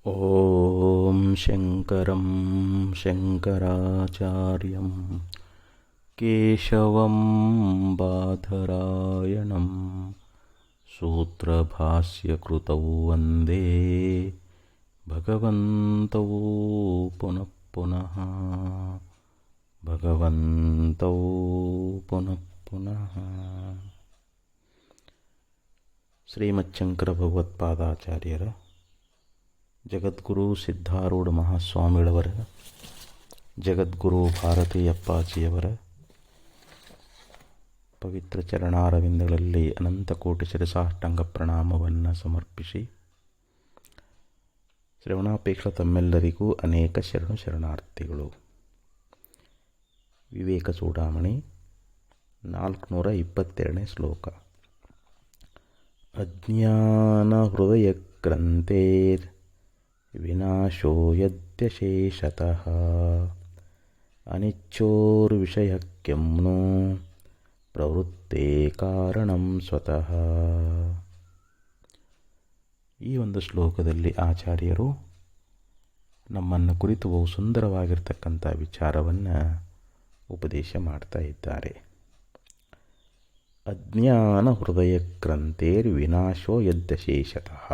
ಓಂ ಶಂಕರಂ ಶಂಕರಾಚಾರ್ಯಂ ಕೇಶವಂ ಬಾದರಾಯಣಂ ಸೂತ್ರಭಾಸ್ಯಕೃತೌ ವಂದೇ ಭಗವಂತೌ ಪುನಃ ಪುನಃ ಭಗವಂತೌ ಪುನಃ ಪುನಃ. ಶ್ರೀಮಚ್ಛಂಕರ ಭಗವತ್ಪಾದಾಚಾರ್ಯರ ಜಗದ್ಗುರು ಸಿದ್ಧಾರೂಢ ಮಹಾಸ್ವಾಮಿಗಳವರ, ಜಗದ್ಗುರು ಭಾರತೀಯಪ್ಪಾಜಿಯವರ ಪವಿತ್ರ ಚರಣಾರವಿಂದಗಳಲ್ಲಿ ಅನಂತ ಕೋಟಿ ಶಿರಸಾಷ್ಟಾಂಗ ಪ್ರಣಾಮವನ್ನು ಸಮರ್ಪಿಸಿ, ಶ್ರವಣಾಪೇಕ್ಷ ತಮ್ಮೆಲ್ಲರಿಗೂ ಅನೇಕ ಶರಣಾರ್ಥಿಗಳು. ವಿವೇಕ ಚೂಡಾಮಣಿ 422ನೇ ಶ್ಲೋಕ. ಅಜ್ಞಾನ ಹೃದಯ ಗ್ರಂಥೇರ್ ವಿನಾಶೋ ಯದ್ಯಶೇಷತಃ ಅನಿಚ್ಛೋರ್ವಿಷಯಕ್ಯಮ್ನೋ ಪ್ರವೃತ್ತೇ ಕಾರಣಂ ಸ್ವತಃ. ಈ ಒಂದು ಶ್ಲೋಕದಲ್ಲಿ ಆಚಾರ್ಯರು ನಮ್ಮನ್ನು ಕುರಿತು ಬಹು ಸುಂದರವಾಗಿರ್ತಕ್ಕಂಥ ವಿಚಾರವನ್ನು ಉಪದೇಶ ಮಾಡ್ತಾ ಇದ್ದಾರೆ. ಅಜ್ಞಾನ ಹೃದಯ ಗ್ರಂಥೇರ್ ವಿನಾಶೋ ಯದ್ಯಶೇಷತಃ.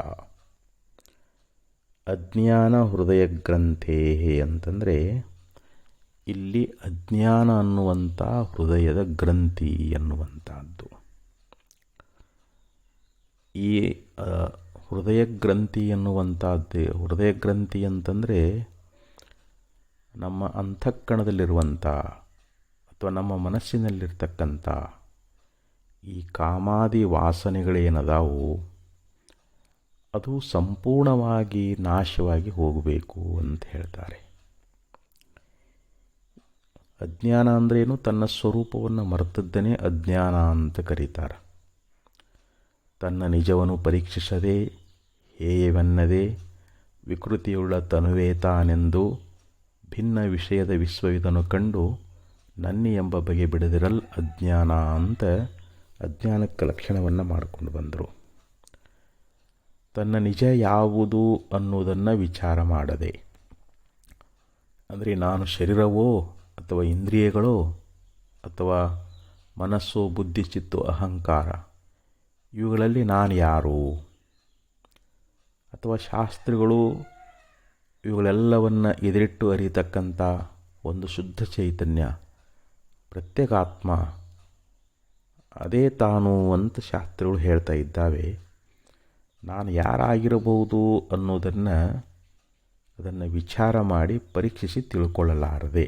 ಅಜ್ಞಾನ ಹೃದಯ ಗ್ರಂಥೇ ಅಂತಂದರೆ ಇಲ್ಲಿ ಅಜ್ಞಾನ ಅನ್ನುವಂಥ ಹೃದಯದ ಗ್ರಂಥಿ ಎನ್ನುವಂಥದ್ದು. ಈ ಹೃದಯ ಗ್ರಂಥಿ ಎನ್ನುವಂಥದ್ದು, ಹೃದಯ ಗ್ರಂಥಿ ಅಂತಂದರೆ ನಮ್ಮ ಅಂತಃಕರಣದಲ್ಲಿರುವಂಥ ಅಥವಾ ನಮ್ಮ ಮನಸ್ಸಿನಲ್ಲಿರ್ತಕ್ಕಂಥ ಈ ಕಾಮಾದಿ ವಾಸನೆಗಳೇನದಾವು ಅದು ಸಂಪೂರ್ಣವಾಗಿ ನಾಶವಾಗಿ ಹೋಗಬೇಕು ಅಂತ ಹೇಳ್ತಾರೆ. ಅಜ್ಞಾನ ಅಂದ್ರೇನು? ತನ್ನ ಸ್ವರೂಪವನ್ನು ಮರೆತದ್ದನ್ನೇ ಅಜ್ಞಾನ ಅಂತ ಕರೀತಾರೆ. ತನ್ನ ನಿಜವನ್ನು ಪರೀಕ್ಷಿಸದೆ, ಹೇಯವೆನ್ನದೆ, ವಿಕೃತಿಯುಳ್ಳ ತನುವೇ ತಾನೆಂದು ಭಿನ್ನ ವಿಷಯದ ವಿಶ್ವವಿದನು ಕಂಡು ನನ್ನಿ ಎಂಬ ಬಗೆ ಬಿಡದಿರಲ್ ಅಜ್ಞಾನ ಅಂತ ಅಜ್ಞಾನಕ್ಕೆ ಲಕ್ಷಣವನ್ನು ಮಾಡಿಕೊಂಡು ಬಂದರು. ತನ್ನ ನಿಜ ಯಾವುದು ಅನ್ನೋದನ್ನು ವಿಚಾರ ಮಾಡದೆ, ಅಂದರೆ ನಾನು ಶರೀರವೋ ಅಥವಾ ಇಂದ್ರಿಯಗಳೋ ಅಥವಾ ಮನಸ್ಸು, ಬುದ್ಧಿ, ಚಿತ್ತು, ಅಹಂಕಾರ ಇವುಗಳಲ್ಲಿ ನಾನು ಯಾರು, ಅಥವಾ ಶಾಸ್ತ್ರಗಳು ಇವುಗಳೆಲ್ಲವನ್ನು ಎದುರಿಟ್ಟು ಅರಿತಕ್ಕಂಥ ಒಂದು ಶುದ್ಧ ಚೈತನ್ಯ ಪ್ರತ್ಯೇಕಾತ್ಮ ಅದೇ ತಾನು ಅಂತ ಶಾಸ್ತ್ರಗಳು ಹೇಳ್ತಾ ಇದ್ದಾವೆ. ನಾನು ಯಾರಾಗಿರಬಹುದು ಅದನ್ನು ವಿಚಾರ ಮಾಡಿ ಪರೀಕ್ಷಿಸಿ ತಿಳ್ಕೊಳ್ಳಲಾರದೆ,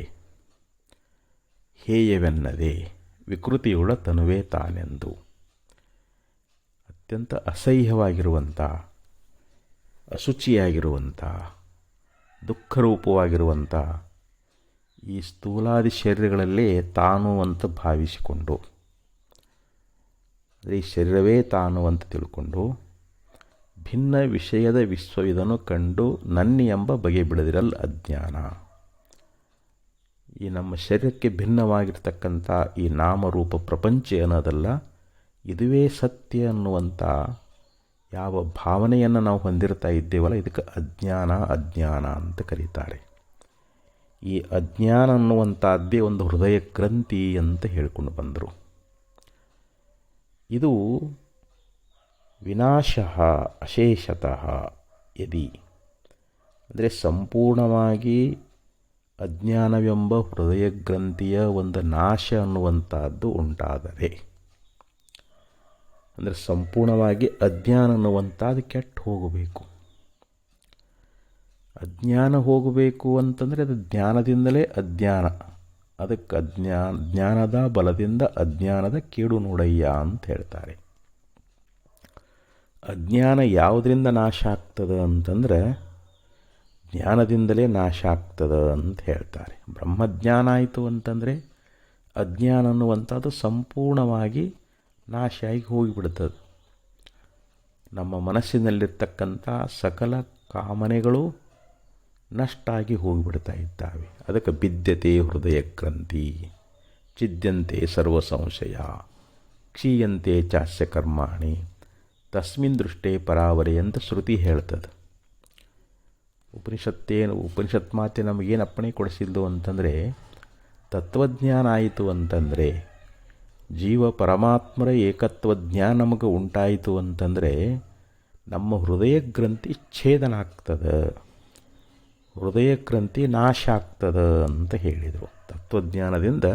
ಹೇಯವೆನ್ನದೆ, ವಿಕೃತಿಯುಳ್ಳ ತನುವೇ ತಾನೆಂದು ಅತ್ಯಂತ ಅಸಹ್ಯವಾಗಿರುವಂಥ, ಅಶುಚಿಯಾಗಿರುವಂಥ, ದುಃಖರೂಪವಾಗಿರುವಂಥ ಈ ಸ್ಥೂಲಾದಿ ಶರೀರಗಳಲ್ಲೇ ತಾನು ಅಂತ ಭಾವಿಸಿಕೊಂಡು, ಈ ಶರೀರವೇ ತಾನು ಅಂತ ತಿಳ್ಕೊಂಡು ಭಿನ್ನ ವಿಷಯದ ವಿಶ್ವವಿದನು ಕಂಡು ನನ್ನಿ ಎಂಬ ಬಗೆ ಬಿಡದಿರಲ್ ಅಜ್ಞಾನ. ಈ ನಮ್ಮ ಶರೀರಕ್ಕೆ ಭಿನ್ನವಾಗಿರ್ತಕ್ಕಂಥ ಈ ನಾಮರೂಪ ಪ್ರಪಂಚ ಅನ್ನೋದಲ್ಲ, ಇದುವೇ ಸತ್ಯ ಅನ್ನುವಂಥ ಯಾವ ಭಾವನೆಯನ್ನು ನಾವು ಹೊಂದಿರ್ತಾ ಇದ್ದೇವಲ್ಲ, ಇದಕ್ಕೆ ಅಜ್ಞಾನ ಅಂತ ಕರೀತಾರೆ. ಈ ಅಜ್ಞಾನ ಅನ್ನುವಂಥದ್ದೇ ಒಂದು ಹೃದಯ ಗ್ರಂಥಿ ಅಂತ ಹೇಳ್ಕೊಂಡು ಬಂದರು. ಇದು ವಿನಾಶ ಅಶೇಷತಃ ಯದಿ, ಅಂದರೆ ಸಂಪೂರ್ಣವಾಗಿ ಅಜ್ಞಾನವೆಂಬ ಹೃದಯ ಗ್ರಂಥಿಯ ಒಂದು ನಾಶ ಅನ್ನುವಂಥದ್ದು ಉಂಟಾದರೆ, ಅಂದರೆ ಸಂಪೂರ್ಣವಾಗಿ ಅಜ್ಞಾನ ಅನ್ನುವಂಥದ್ದು ಕೆಟ್ಟು ಹೋಗಬೇಕು. ಅಜ್ಞಾನ ಹೋಗಬೇಕು ಅಂತಂದರೆ ಅದು ಜ್ಞಾನದಿಂದಲೇ ಅಜ್ಞಾನ, ಅದಕ್ಕೆ ಜ್ಞಾನದ ಬಲದಿಂದ ಅಜ್ಞಾನದ ಕೇಡು ನೋಡಯ್ಯ ಅಂತ ಹೇಳ್ತಾರೆ. ಅಜ್ಞಾನ ಯಾವುದರಿಂದ ನಾಶ ಆಗ್ತದೆ ಅಂತಂದರೆ ಜ್ಞಾನದಿಂದಲೇ ನಾಶ ಆಗ್ತದೆ ಅಂತ ಹೇಳ್ತಾರೆ. ಬ್ರಹ್ಮಜ್ಞಾನ ಆಯಿತು ಅಂತಂದರೆ ಅಜ್ಞಾನ ಅನ್ನುವಂಥದ್ದು ಸಂಪೂರ್ಣವಾಗಿ ನಾಶ ಆಗಿ ಹೋಗಿಬಿಡ್ತದೆ. ನಮ್ಮ ಮನಸ್ಸಿನಲ್ಲಿರ್ತಕ್ಕಂಥ ಸಕಲ ಕಾಮನೆಗಳು ನಷ್ಟ ಆಗಿ ಹೋಗಿಬಿಡ್ತಾ ಇದ್ದಾವೆ. ಅದಕ್ಕೆ ಬಿದ್ಯತೆ ಹೃದಯ ಗ್ರಂಥಿ, ಚಿದ್ಯಂತೆ ಸರ್ವ ಸಂಶಯ, ಕ್ಷೀಯಂತೆ ಚಾಸ್ಯ ಕರ್ಮಾಣಿ, ತಸ್ಮಿನ್ ದೃಷ್ಟೇ ಪರಾವರಿ ಅಂತ ಶ್ರುತಿ ಹೇಳ್ತದೆ. ಉಪನಿಷತ್ ಮಾತೆ ನಮಗೇನು ಅಪ್ಪಣೆ ಕೊಡಿಸಿದ್ದು ಅಂತಂದರೆ, ತತ್ವಜ್ಞಾನ ಆಯಿತು ಅಂತಂದರೆ, ಜೀವ ಪರಮಾತ್ಮರ ಏಕತ್ವ ಜ್ಞಾನ ನಮಗೆ ಉಂಟಾಯಿತು ಅಂತಂದರೆ ನಮ್ಮ ಹೃದಯ ಗ್ರಂಥಿ ಛೇದನ ಆಗ್ತದೆ, ಹೃದಯ ಗ್ರಂಥಿ ನಾಶ ಆಗ್ತದೆ ಅಂತ ಹೇಳಿದರು. ತತ್ವಜ್ಞಾನದಿಂದ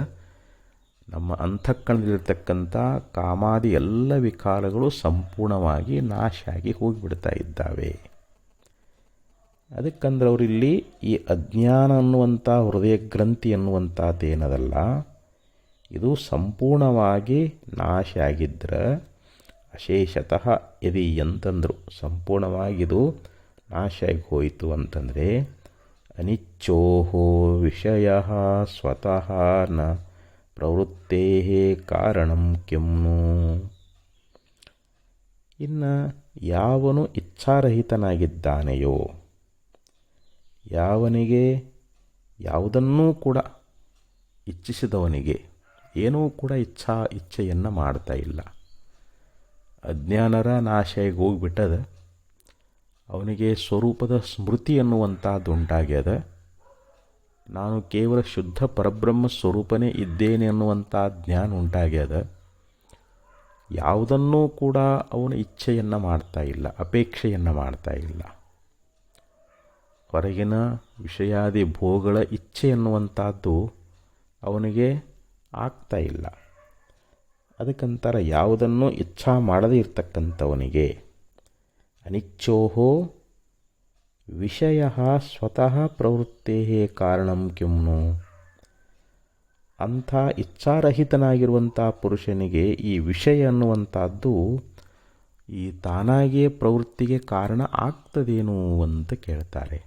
ನಮ್ಮ ಅಂತಃಕರಣದಲ್ಲಿರ್ತಕ್ಕಂಥ ಕಾಮಾದಿ ಎಲ್ಲ ವಿಕಾರಗಳು ಸಂಪೂರ್ಣವಾಗಿ ನಾಶ ಆಗಿ ಹೋಗಿಬಿಡ್ತಾ ಇದ್ದಾವೆ. ಅದಕ್ಕಂದ್ರೆ ಅವರಿಲ್ಲಿ ಈ ಅಜ್ಞಾನ ಅನ್ನುವಂಥ ಹೃದಯ ಗ್ರಂಥಿ ಅನ್ನುವಂಥದ್ದೇನದಲ್ಲ, ಇದು ಸಂಪೂರ್ಣವಾಗಿ ನಾಶ ಆಗಿದ್ದರೆ ಅಶೇಷತಃ ಯದಿ ಅಂತಂದರು. ಸಂಪೂರ್ಣವಾಗಿದು ನಾಶ ಆಗಿ ಹೋಯಿತು ಅಂತಂದರೆ ಅನಿಚ್ಚೋಹೋ ವಿಷಯ ಸ್ವತಃ ನ ಪ್ರವೃತ್ತೇ ಕಾರಣಂ ಕಿಮ್ನು. ಇನ್ನು ಯಾವನು ಇಚ್ಛಾರಹಿತನಾಗಿದ್ದಾನೆಯೋ, ಯಾವನಿಗೆ ಯಾವುದನ್ನೂ ಕೂಡ ಇಚ್ಛಿಸಿದವನಿಗೆ ಏನೂ ಕೂಡ ಇಚ್ಛೆಯನ್ನು ಮಾಡ್ತಾ ಇಲ್ಲ, ಅಜ್ಞಾನರ ನಾಶವಾಗಿ ಹೋಗಿಬಿಟ್ಟದ, ಅವನಿಗೆ ಸ್ವರೂಪದ ಸ್ಮೃತಿ ಅನ್ನುವಂಥದ್ದು ಉಂಟಾಗ್ಯದ, ನಾನು ಕೇವಲ ಶುದ್ಧ ಪರಬ್ರಹ್ಮ ಸ್ವರೂಪನೇ ಇದ್ದೇನೆ ಅನ್ನುವಂಥ ಜ್ಞಾನ ಉಂಟಾಗ್ಯದ. ಯಾವುದನ್ನೂ ಕೂಡ ಅವನ ಇಚ್ಛೆಯನ್ನು ಮಾಡ್ತಾ ಇಲ್ಲ, ಅಪೇಕ್ಷೆಯನ್ನು ಮಾಡ್ತಾ ಇಲ್ಲ. ಹೊರಗಿನ ವಿಷಯಾದಿ ಭೋಗಗಳ ಇಚ್ಛೆ ಅನ್ನುವಂಥದ್ದು ಅವನಿಗೆ ಆಗ್ತಾ ಇಲ್ಲ. ಅದಕ್ಕಂತರ ಯಾವುದನ್ನು ಇಚ್ಛಾ ಮಾಡದೇ ಇರತಕ್ಕಂಥವನಿಗೆ ಅನಿಚ್ಚೋಹೋ ವಿಷಯ ಸ್ವತಃ ಪ್ರವೃತ್ತೇ ಕಾರಣಂ ಕಿಮ್ನು. ಅಂಥ ಇಚ್ಛಾರಹಿತನಾಗಿರುವಂಥ ಪುರುಷನಿಗೆ ಈ ವಿಷಯ ಅನ್ನುವಂಥದ್ದು ಈ ತಾನಾಗಿಯೇ ಪ್ರವೃತ್ತಿಗೆ ಕಾರಣ ಆಗ್ತದೇನು ಅಂತ ಕೇಳ್ತಾರೆ.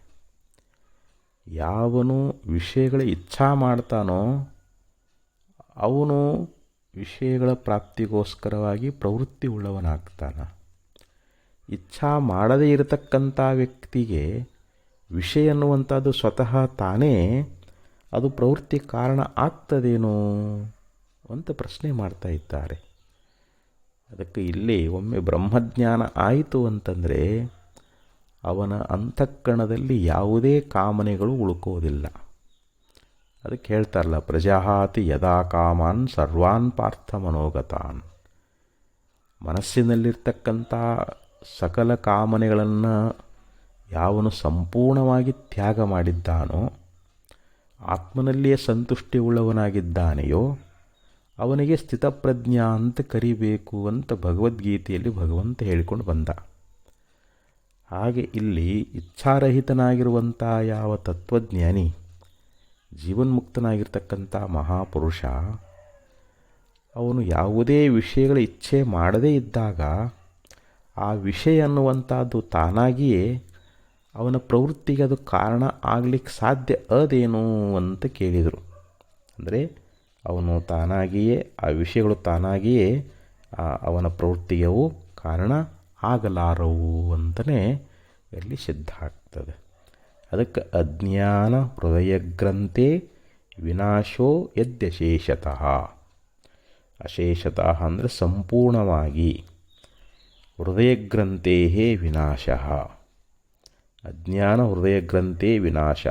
ಯಾವನು ವಿಷಯಗಳ ಇಚ್ಛಾ ಮಾಡ್ತಾನೋ ಅವನು ವಿಷಯಗಳ ಪ್ರಾಪ್ತಿಗೋಸ್ಕರವಾಗಿ ಪ್ರವೃತ್ತಿ ಉಳ್ಳವನಾಗ್ತಾನೆ. ಇಚ್ಛಾ ಮಾಡದೇ ಇರತಕ್ಕಂಥ ವ್ಯಕ್ತಿಗೆ ವಿಷಯ ಅನ್ನುವಂಥದ್ದು ಸ್ವತಃ ತಾನೇ ಅದು ಪ್ರವೃತ್ತಿ ಕಾರಣ ಆಗ್ತದೇನೋ ಅಂತ ಪ್ರಶ್ನೆ ಮಾಡ್ತಾ ಇದ್ದಾರೆ. ಅದಕ್ಕೆ ಇಲ್ಲಿ ಒಮ್ಮೆ ಬ್ರಹ್ಮಜ್ಞಾನ ಆಯಿತು ಅಂತಂದರೆ ಅವನ ಅಂತಃಕರಣದಲ್ಲಿ ಯಾವುದೇ ಕಾಮನೆಗಳು ಉಳ್ಕೋದಿಲ್ಲ. ಅದಕ್ಕೆ ಹೇಳ್ತಾರಲ್ಲ, ಪ್ರಜಾಹಾತಿ ಯದಾ ಕಾಮಾನ್ ಸರ್ವಾನ್ ಪಾರ್ಥ ಮನೋಗತಾನ್. ಮನಸ್ಸಿನಲ್ಲಿರ್ತಕ್ಕಂಥ ಸಕಲ ಕಾಮನೆಗಳನ್ನು ಯಾವನು ಸಂಪೂರ್ಣವಾಗಿ ತ್ಯಾಗ ಮಾಡಿದ್ದಾನೋ, ಆತ್ಮನಲ್ಲಿಯೇ ಸಂತುಷ್ಟಿ ಉಳ್ಳವನಾಗಿದ್ದಾನೆಯೋ ಅವನಿಗೆ ಸ್ಥಿತಪ್ರಜ್ಞಾ ಅಂತ ಕರಿಬೇಕು ಅಂತ ಭಗವದ್ಗೀತೆಯಲ್ಲಿ ಭಗವಂತ ಹೇಳಿಕೊಂಡು ಬಂದ. ಹಾಗೆ ಇಲ್ಲಿ ಇಚ್ಛಾರಹಿತನಾಗಿರುವಂಥ ಯಾವ ತತ್ವಜ್ಞಾನಿ, ಜೀವನ್ಮುಕ್ತನಾಗಿರ್ತಕ್ಕಂಥ ಮಹಾಪುರುಷ, ಅವನು ಯಾವುದೇ ವಿಷಯಗಳ ಇಚ್ಛೆ ಮಾಡದೇ ಇದ್ದಾಗ ಆ ವಿಷಯ ಅನ್ನುವಂಥದ್ದು ತಾನಾಗಿಯೇ ಅವನ ಪ್ರವೃತ್ತಿಗೆ ಅದು ಕಾರಣ ಆಗಲಿಕ್ಕೆ ಸಾಧ್ಯ ಅದೇನು ಅಂತ ಕೇಳಿದರು. ಅಂದರೆ ಅವನು ತಾನಾಗಿಯೇ ಆ ವಿಷಯಗಳು ತಾನಾಗಿಯೇ ಅವನ ಪ್ರವೃತ್ತಿಗೆ ಅವು ಕಾರಣ ಆಗಲಾರವು ಅಂತಲೇ ಇಲ್ಲಿ ಸಿದ್ಧ ಆಗ್ತದೆ. ಅದಕ್ಕೆ ಅಜ್ಞಾನ ಹೃದಯಗ್ರಂಥೆ ವಿನಾಶೋ ಯದ್ಯಶೇಷತಃ. ಅಶೇಷತಃ ಅಂದರೆ ಸಂಪೂರ್ಣವಾಗಿ, ಹೃದಯಗ್ರಂಥೇ ವಿನಾಶ, ಅಜ್ಞಾನ ಹೃದಯಗ್ರಂಥೆ ವಿನಾಶ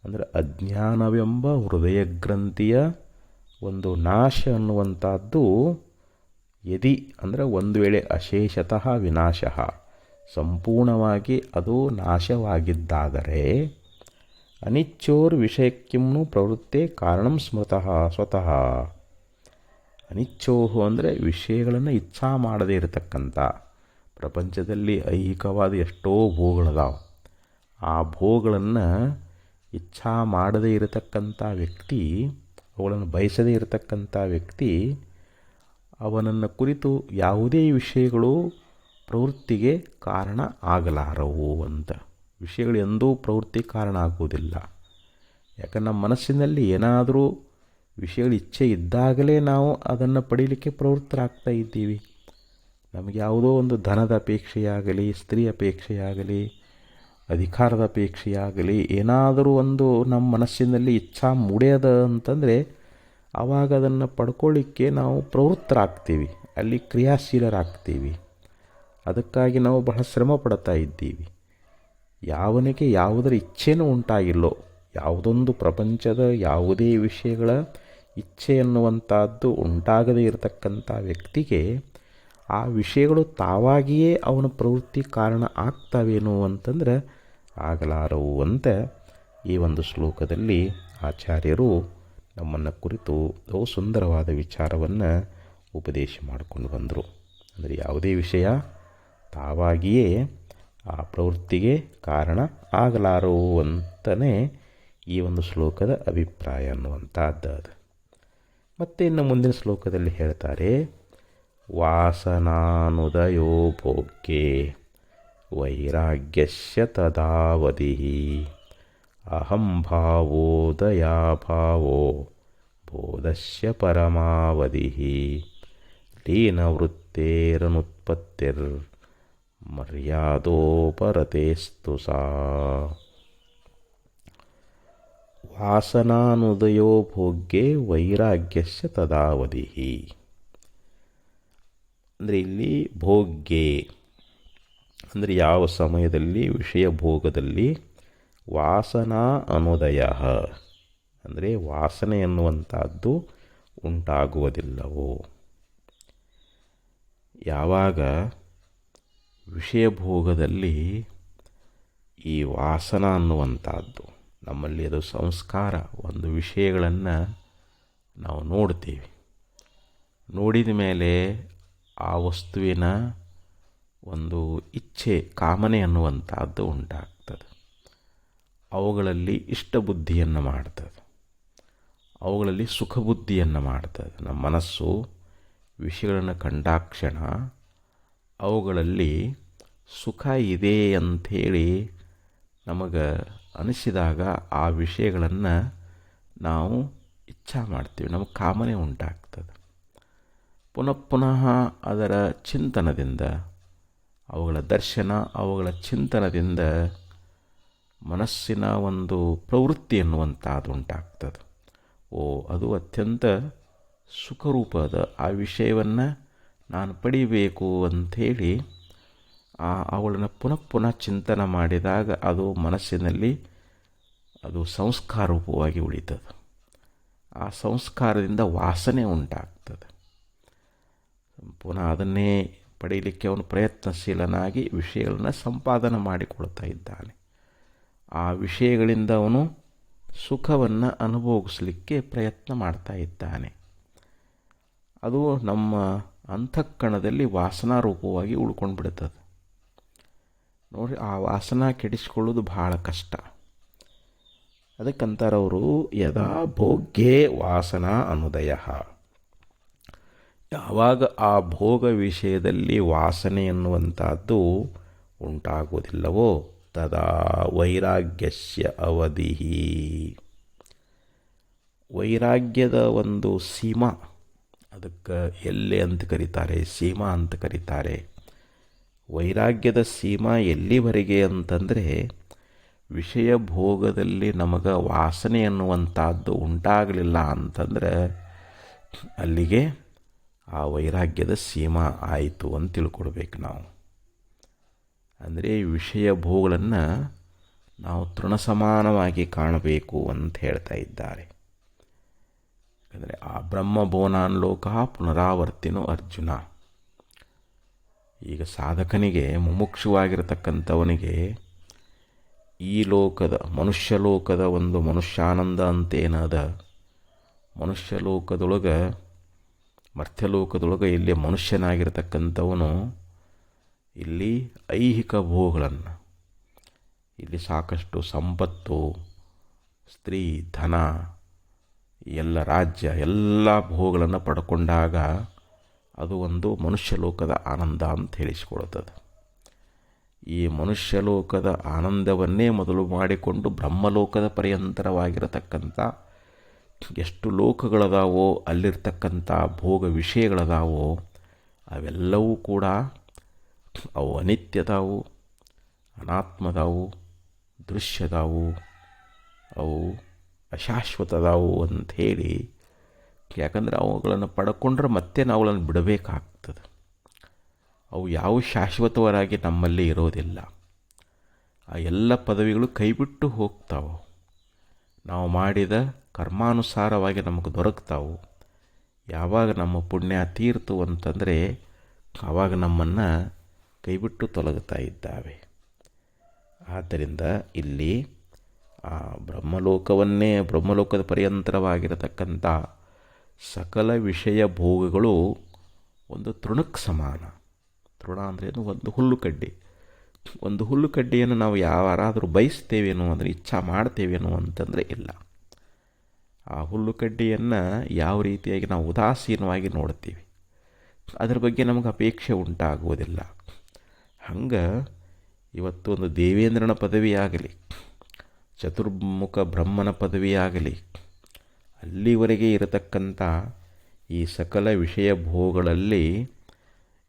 ಅಂದರೆ ಅಜ್ಞಾನವೆಂಬ ಹೃದಯಗ್ರಂಥಿಯ ಒಂದು ನಾಶ ಅನ್ನುವಂಥದ್ದು ಯದಿ ಅಂದರೆ ಒಂದು ವೇಳೆ ಅಶೇಷತಃ ವಿನಾಶ, ಸಂಪೂರ್ಣವಾಗಿ ಅದು ನಾಶವಾಗಿದ್ದಾದರೆ ಅನಿಚ್ಚೋರ್ ವಿಷಯಕ್ಕಿಮ್ನು ಪ್ರವೃತ್ತೆ ಕಾರಣಂ ಸ್ಮೃತಃ ಸ್ವತಃ. ಅನಿಚ್ಚೋಹು ಅಂದರೆ ವಿಷಯಗಳನ್ನು ಇಚ್ಛಾ ಮಾಡದೇ ಇರತಕ್ಕಂಥ, ಪ್ರಪಂಚದಲ್ಲಿ ಐಹಿಕವಾದ ಎಷ್ಟೋ ಭೋಗಗಳದಾವೆ, ಆ ಭೋಗಗಳನ್ನು ಇಚ್ಛಾ ಮಾಡದೇ ಇರತಕ್ಕಂಥ ವ್ಯಕ್ತಿ, ಅವುಗಳನ್ನು ಬಯಸದೇ ಇರತಕ್ಕಂಥ ವ್ಯಕ್ತಿ, ಅವನನ್ನು ಕುರಿತು ಯಾವುದೇ ವಿಷಯಗಳು ಪ್ರವೃತ್ತಿಗೆ ಕಾರಣ ಆಗಲಾರವು ಅಂತ. ವಿಷಯಗಳು ಎಂದೂ ಪ್ರವೃತ್ತಿ ಕಾರಣ ಆಗುವುದಿಲ್ಲ. ಯಾಕಂದ್ರೆ ನಮ್ಮ ಮನಸ್ಸಿನಲ್ಲಿ ಏನಾದರೂ ವಿಷಯಗಳ ಇಚ್ಛೆ ಇದ್ದಾಗಲೇ ನಾವು ಅದನ್ನು ಪಡೀಲಿಕ್ಕೆ ಪ್ರವೃತ್ತರಾಗ್ತಾ ಇದ್ದೀವಿ. ನಮಗೆ ಯಾವುದೋ ಒಂದು ಧನದ ಅಪೇಕ್ಷೆಯಾಗಲಿ, ಸ್ತ್ರೀ ಅಪೇಕ್ಷೆಯಾಗಲಿ, ಅಧಿಕಾರದ ಅಪೇಕ್ಷೆಯಾಗಲಿ, ಏನಾದರೂ ಒಂದು ನಮ್ಮ ಮನಸ್ಸಿನಲ್ಲಿ ಇಚ್ಛಾ ಮೂಡ್ಯದ ಅಂತಂದರೆ ಆವಾಗ ಅದನ್ನು ಪಡ್ಕೊಳ್ಳಿಕ್ಕೆ ನಾವು ಪ್ರವೃತ್ತರಾಗ್ತೀವಿ, ಅಲ್ಲಿ ಕ್ರಿಯಾಶೀಲರಾಗ್ತೀವಿ. ಅದಕ್ಕಾಗಿ ನಾವು ಬಹಳ ಶ್ರಮ ಪಡ್ತಾ ಇದ್ದೀವಿ. ಯಾವನಿಗೆ ಯಾವುದರ ಇಚ್ಛೆನೂ ಉಂಟಾಗಿಲ್ಲೋ, ಯಾವುದೊಂದು ಪ್ರಪಂಚದ ಯಾವುದೇ ವಿಷಯಗಳ ಇಚ್ಛೆ ಎನ್ನುವಂಥದ್ದು ಉಂಟಾಗದೇ ಇರತಕ್ಕಂಥ ವ್ಯಕ್ತಿಗೆ ಆ ವಿಷಯಗಳು ತಾವಾಗಿಯೇ ಅವನ ಪ್ರವೃತ್ತಿ ಕಾರಣ ಆಗ್ತಾವೇನು ಅಂತಂದ್ರೆ ಆಗಲಾರವು ಅಂತ ಈ ಒಂದು ಶ್ಲೋಕದಲ್ಲಿ ಆಚಾರ್ಯರು ನಮ್ಮನ್ನು ಕುರಿತು ಬಹು ಸುಂದರವಾದ ವಿಚಾರವನ್ನು ಉಪದೇಶ ಮಾಡಿಕೊಂಡು ಬಂದರು. ಅಂದರೆ ಯಾವುದೇ ವಿಷಯ ತಾವಾಗಿಯೇ ಆ ಪ್ರವೃತ್ತಿಗೆ ಕಾರಣ ಆಗಲಾರವು ಅಂತಲೇ ಈ ಒಂದು ಶ್ಲೋಕದ ಅಭಿಪ್ರಾಯ ಅನ್ನುವಂಥದ್ದು ಅದು. ಮತ್ತು ಇನ್ನು ಮುಂದಿನ ಶ್ಲೋಕದಲ್ಲಿ ಹೇಳ್ತಾರೆ, ವಾಸನಾನುದಯೋ ಭೋಗ್ಯೆ ವೈರಾಗ್ಯಸ್ಯ ತದಾವಧಿ ಅಹಂಭಾವೋದಯಾಭಾವೋ ಬೋಧಸ್ಯ ಪರಮಾವಧಿ ಲೀನವೃತ್ತೇರನುತ್ಪತ್ತಿರ್ ಮರ್ಯಾದೋಪರತೇಸ್ತು ಸಾ. ವಾಸನಾನುದಯೋ ಭೋಗ್ಯೆ ವೈರಾಗ್ಯಸ್ಯ ತದಾವಧಿ. ಅಂದರೆ ಇಲ್ಲಿ ಭೋಗ್ಯೆ ಅಂದರೆ ಯಾವ ಸಮಯದಲ್ಲಿ ವಿಷಯ ಭೋಗದಲ್ಲಿ ವಾಸನಾ ಅನುದಯ ಅಂದರೆ ವಾಸನೆ ಎನ್ನುವಂಥದ್ದು ಉಂಟಾಗುವುದಿಲ್ಲವೋ, ಯಾವಾಗ ವಿಷಯ ಭೋಗದಲ್ಲಿ ಈ ವಾಸನ ಅನ್ನುವಂಥದ್ದು ನಮ್ಮಲ್ಲಿ ಅದು ಸಂಸ್ಕಾರ, ಒಂದು ವಿಷಯಗಳನ್ನು ನಾವು ನೋಡ್ತೀವಿ, ನೋಡಿದ ಮೇಲೆ ಆ ವಸ್ತುವಿನ ಒಂದು ಇಚ್ಛೆ ಕಾಮನೆ ಅನ್ನುವಂಥದ್ದು ಉಂಟಾಗ್ತದೆ. ಅವುಗಳಲ್ಲಿ ಇಷ್ಟ ಬುದ್ಧಿಯನ್ನು ಮಾಡ್ತದೆ, ಅವುಗಳಲ್ಲಿ ಸುಖ ಬುದ್ಧಿಯನ್ನು ಮಾಡ್ತದೆ. ನಮ್ಮ ಮನಸ್ಸು ವಿಷಯಗಳನ್ನು ಕಂಡಾಕ್ಷಣ ಅವುಗಳಲ್ಲಿ ಸುಖ ಇದೆ ಅಂಥೇಳಿ ನಮಗೆ ಅನಿಸಿದಾಗ ಆ ವಿಷಯಗಳನ್ನು ನಾವು ಇಚ್ಛಾ ಮಾಡ್ತೀವಿ, ನಮಗೆ ಕಾಮನೆ ಉಂಟಾಗ್ತದೆ. ಪುನಃ ಪುನಃ ಅದರ ಚಿಂತನದಿಂದ, ಅವುಗಳ ದರ್ಶನ, ಅವುಗಳ ಚಿಂತನದಿಂದ ಮನಸ್ಸಿನ ಒಂದು ಪ್ರವೃತ್ತಿ ಎನ್ನುವಂಥದ್ದು ಉಂಟಾಗ್ತದೆ. ಅದು ಅತ್ಯಂತ ಸುಖರೂಪದ ಆ ವಿಷಯವನ್ನು ನಾನು ಪಡಿಬೇಕು ಅಂಥೇಳಿ ಅವುಗಳನ್ನು ಪುನಃ ಪುನಃ ಚಿಂತನೆ ಮಾಡಿದಾಗ ಅದು ಮನಸ್ಸಿನಲ್ಲಿ ಅದು ಸಂಸ್ಕಾರ ರೂಪವಾಗಿ ಉಳಿತದೆ. ಆ ಸಂಸ್ಕಾರದಿಂದ ವಾಸನೆ ಉಂಟಾಗ್ತದೆ. ಪುನಃ ಅದನ್ನೇ ಪಡೀಲಿಕ್ಕೆ ಅವನು ಪ್ರಯತ್ನಶೀಲನಾಗಿ ವಿಷಯಗಳನ್ನು ಸಂಪಾದನೆ ಮಾಡಿಕೊಳ್ತಾ ಇದ್ದಾನೆ. ಆ ವಿಷಯಗಳಿಂದ ಅವನು ಸುಖವನ್ನು ಅನುಭವಿಸಲಿಕ್ಕೆ ಪ್ರಯತ್ನ ಮಾಡ್ತಾ ಇದ್ದಾನೆ. ಅದು ನಮ್ಮ ಅಂತಃಕರಣದಲ್ಲಿ ವಾಸನಾ ರೂಪವಾಗಿ ಉಳ್ಕೊಂಡು ಬಿಡುತ್ತದೆ. ನೋಡಿ, ಆ ವಾಸನ ಕೆಡಿಸ್ಕೊಳ್ಳೋದು ಬಹಳ ಕಷ್ಟ. ಅದಕ್ಕಂತಾರವರು ಯದಾ ಭೋಗ್ಯೇ ವಾಸನಾ ಅನುದಯ, ಯಾವಾಗ ಆ ಭೋಗ ವಿಷಯದಲ್ಲಿ ವಾಸನೆ ಎನ್ನುವಂಥದ್ದು ಉಂಟಾಗುವುದಿಲ್ಲವೋ ತದಾ ವೈರಾಗ್ಯಸ್ಯ ಅವಧಿ. ವೈರಾಗ್ಯದ ಒಂದು ಸೀಮಾ, ಅದಕ್ಕೆ ಎಲ್ಲೆ ಅಂತ ಕರೀತಾರೆ, ಸೀಮಾ ಅಂತ ಕರೀತಾರೆ. ವೈರಾಗ್ಯದ ಸೀಮಾ ಎಲ್ಲಿವರೆಗೆ ಅಂತಂದರೆ, ವಿಷಯ ಭೋಗದಲ್ಲಿ ನಮಗೆ ವಾಸನೆ ಅನ್ನುವಂಥದ್ದು ಉಂಟಾಗಲಿಲ್ಲ ಅಂತಂದರೆ ಅಲ್ಲಿಗೆ ಆ ವೈರಾಗ್ಯದ ಸೀಮಾ ಆಯಿತು ಅಂತ ತಿಳ್ಕೊಡ್ಬೇಕು ನಾವು. ಅಂದರೆ ವಿಷಯ ಭೋಗಗಳನ್ನು ನಾವು ತೃಣಸಮಾನವಾಗಿ ಕಾಣಬೇಕು ಅಂತ ಹೇಳ್ತಾ ಇದ್ದಾರೆ. ಯಾಕಂದರೆ ಆ ಬ್ರಹ್ಮಬೋನಾನ್ ಲೋಕ ಪುನರಾವರ್ತಿನೋ ಅರ್ಜುನ. ಈಗ ಸಾಧಕನಿಗೆ, ಮುಮುಕ್ಷುವಾಗಿರತಕ್ಕಂಥವನಿಗೆ ಈ ಲೋಕದ ಮನುಷ್ಯ ಲೋಕದ ಒಂದು ಮನುಷ್ಯಾನಂದ ಅಂತೇನದ, ಮನುಷ್ಯ ಲೋಕದೊಳಗೆ ಮರ್ತ್ಯಲೋಕದೊಳಗೆ ಇಲ್ಲಿ ಮನುಷ್ಯನಾಗಿರ್ತಕ್ಕಂಥವನು ಇಲ್ಲಿ ಐಹಿಕ ಭೋಗಗಳನ್ನು, ಇಲ್ಲಿ ಸಾಕಷ್ಟು ಸಂಪತ್ತು, ಸ್ತ್ರೀ, ಧನ, ಎಲ್ಲ ರಾಜ್ಯ, ಎಲ್ಲ ಭೋಗಗಳನ್ನು ಪಡ್ಕೊಂಡಾಗ ಅದು ಒಂದು ಮನುಷ್ಯ ಲೋಕದ ಆನಂದ ಅಂತ ಹೇಳಿಸಿಕೊಳ್ಳುತ್ತದೆ. ಈ ಮನುಷ್ಯ ಲೋಕದ ಆನಂದವನ್ನೇ ಮೊದಲು ಮಾಡಿಕೊಂಡು ಬ್ರಹ್ಮಲೋಕದ ಪರ್ಯಂತರವಾಗಿರತಕ್ಕಂಥ ಎಷ್ಟು ಲೋಕಗಳದಾವೋ, ಅಲ್ಲಿರ್ತಕ್ಕಂಥ ಭೋಗ ವಿಷಯಗಳದಾವೋ ಅವೆಲ್ಲವೂ ಕೂಡ ಅವು ಅನಿತ್ಯದಾವು, ಅನಾತ್ಮದಾವು, ದೃಶ್ಯದಾವು, ಅವು ಅಶಾಶ್ವತದಾವು ಅಂಥೇಳಿ. ಯಾಕಂದರೆ ಅವುಗಳನ್ನು ಪಡ್ಕೊಂಡ್ರೆ ಮತ್ತೆ ನಾವು ಅವುಗಳನ್ನು ಬಿಡಬೇಕಾಗ್ತದೆ. ಅವು ಯಾವ ಶಾಶ್ವತವರಾಗಿ ನಮ್ಮಲ್ಲಿ ಇರೋದಿಲ್ಲ. ಆ ಎಲ್ಲ ಪದವಿಗಳು ಕೈಬಿಟ್ಟು ಹೋಗ್ತಾವೆ. ನಾವು ಮಾಡಿದ ಕರ್ಮಾನುಸಾರವಾಗಿ ನಮಗೆ ದೊರಕ್ತಾವು. ಯಾವಾಗ ನಮ್ಮ ಪುಣ್ಯ ತೀರ್ತು ಅಂತಂದರೆ ಆವಾಗ ನಮ್ಮನ್ನು ಕೈಬಿಟ್ಟು ತೊಲಗುತ್ತಾ ಇದ್ದಾವೆ. ಆದ್ದರಿಂದ ಇಲ್ಲಿ ಆ ಬ್ರಹ್ಮಲೋಕದ ಪರ್ಯಂತರವಾಗಿರತಕ್ಕಂಥ ಸಕಲ ವಿಷಯ ಭೋಗಗಳು ಒಂದು ತೃಣಕ್ಕೆ ಸಮಾನ. ತೃಣ ಅಂದ್ರೇನು? ಒಂದು ಹುಲ್ಲುಕಡ್ಡಿ. ಒಂದು ಹುಲ್ಲುಕಡ್ಡಿಯನ್ನು ನಾವು ಯಾರಾದರೂ ಬಯಸ್ತೇವೇನೋ ಅಂದರೆ ಇಚ್ಛಾ ಮಾಡ್ತೇವೇನೋ ಅಂತಂದರೆ ಇಲ್ಲ. ಆ ಹುಲ್ಲುಕಡ್ಡಿಯನ್ನು ಯಾವ ರೀತಿಯಾಗಿ ನಾವು ಉದಾಸೀನವಾಗಿ ನೋಡ್ತೀವಿ, ಅದರ ಬಗ್ಗೆ ನಮಗೆ ಅಪೇಕ್ಷೆ ಉಂಟಾಗುವುದಿಲ್ಲ. ಹಂಗೆ ಇವತ್ತು ಒಂದು ದೇವೇಂದ್ರನ ಪದವಿಯಾಗಲಿ, ಚತುರ್ಮುಖ ಬ್ರಹ್ಮನ ಪದವಿಯಾಗಲಿ, ಅಲ್ಲಿವರೆಗೆ ಇರತಕ್ಕಂಥ ಈ ಸಕಲ ವಿಷಯ ಭೋಗಗಳಲ್ಲಿ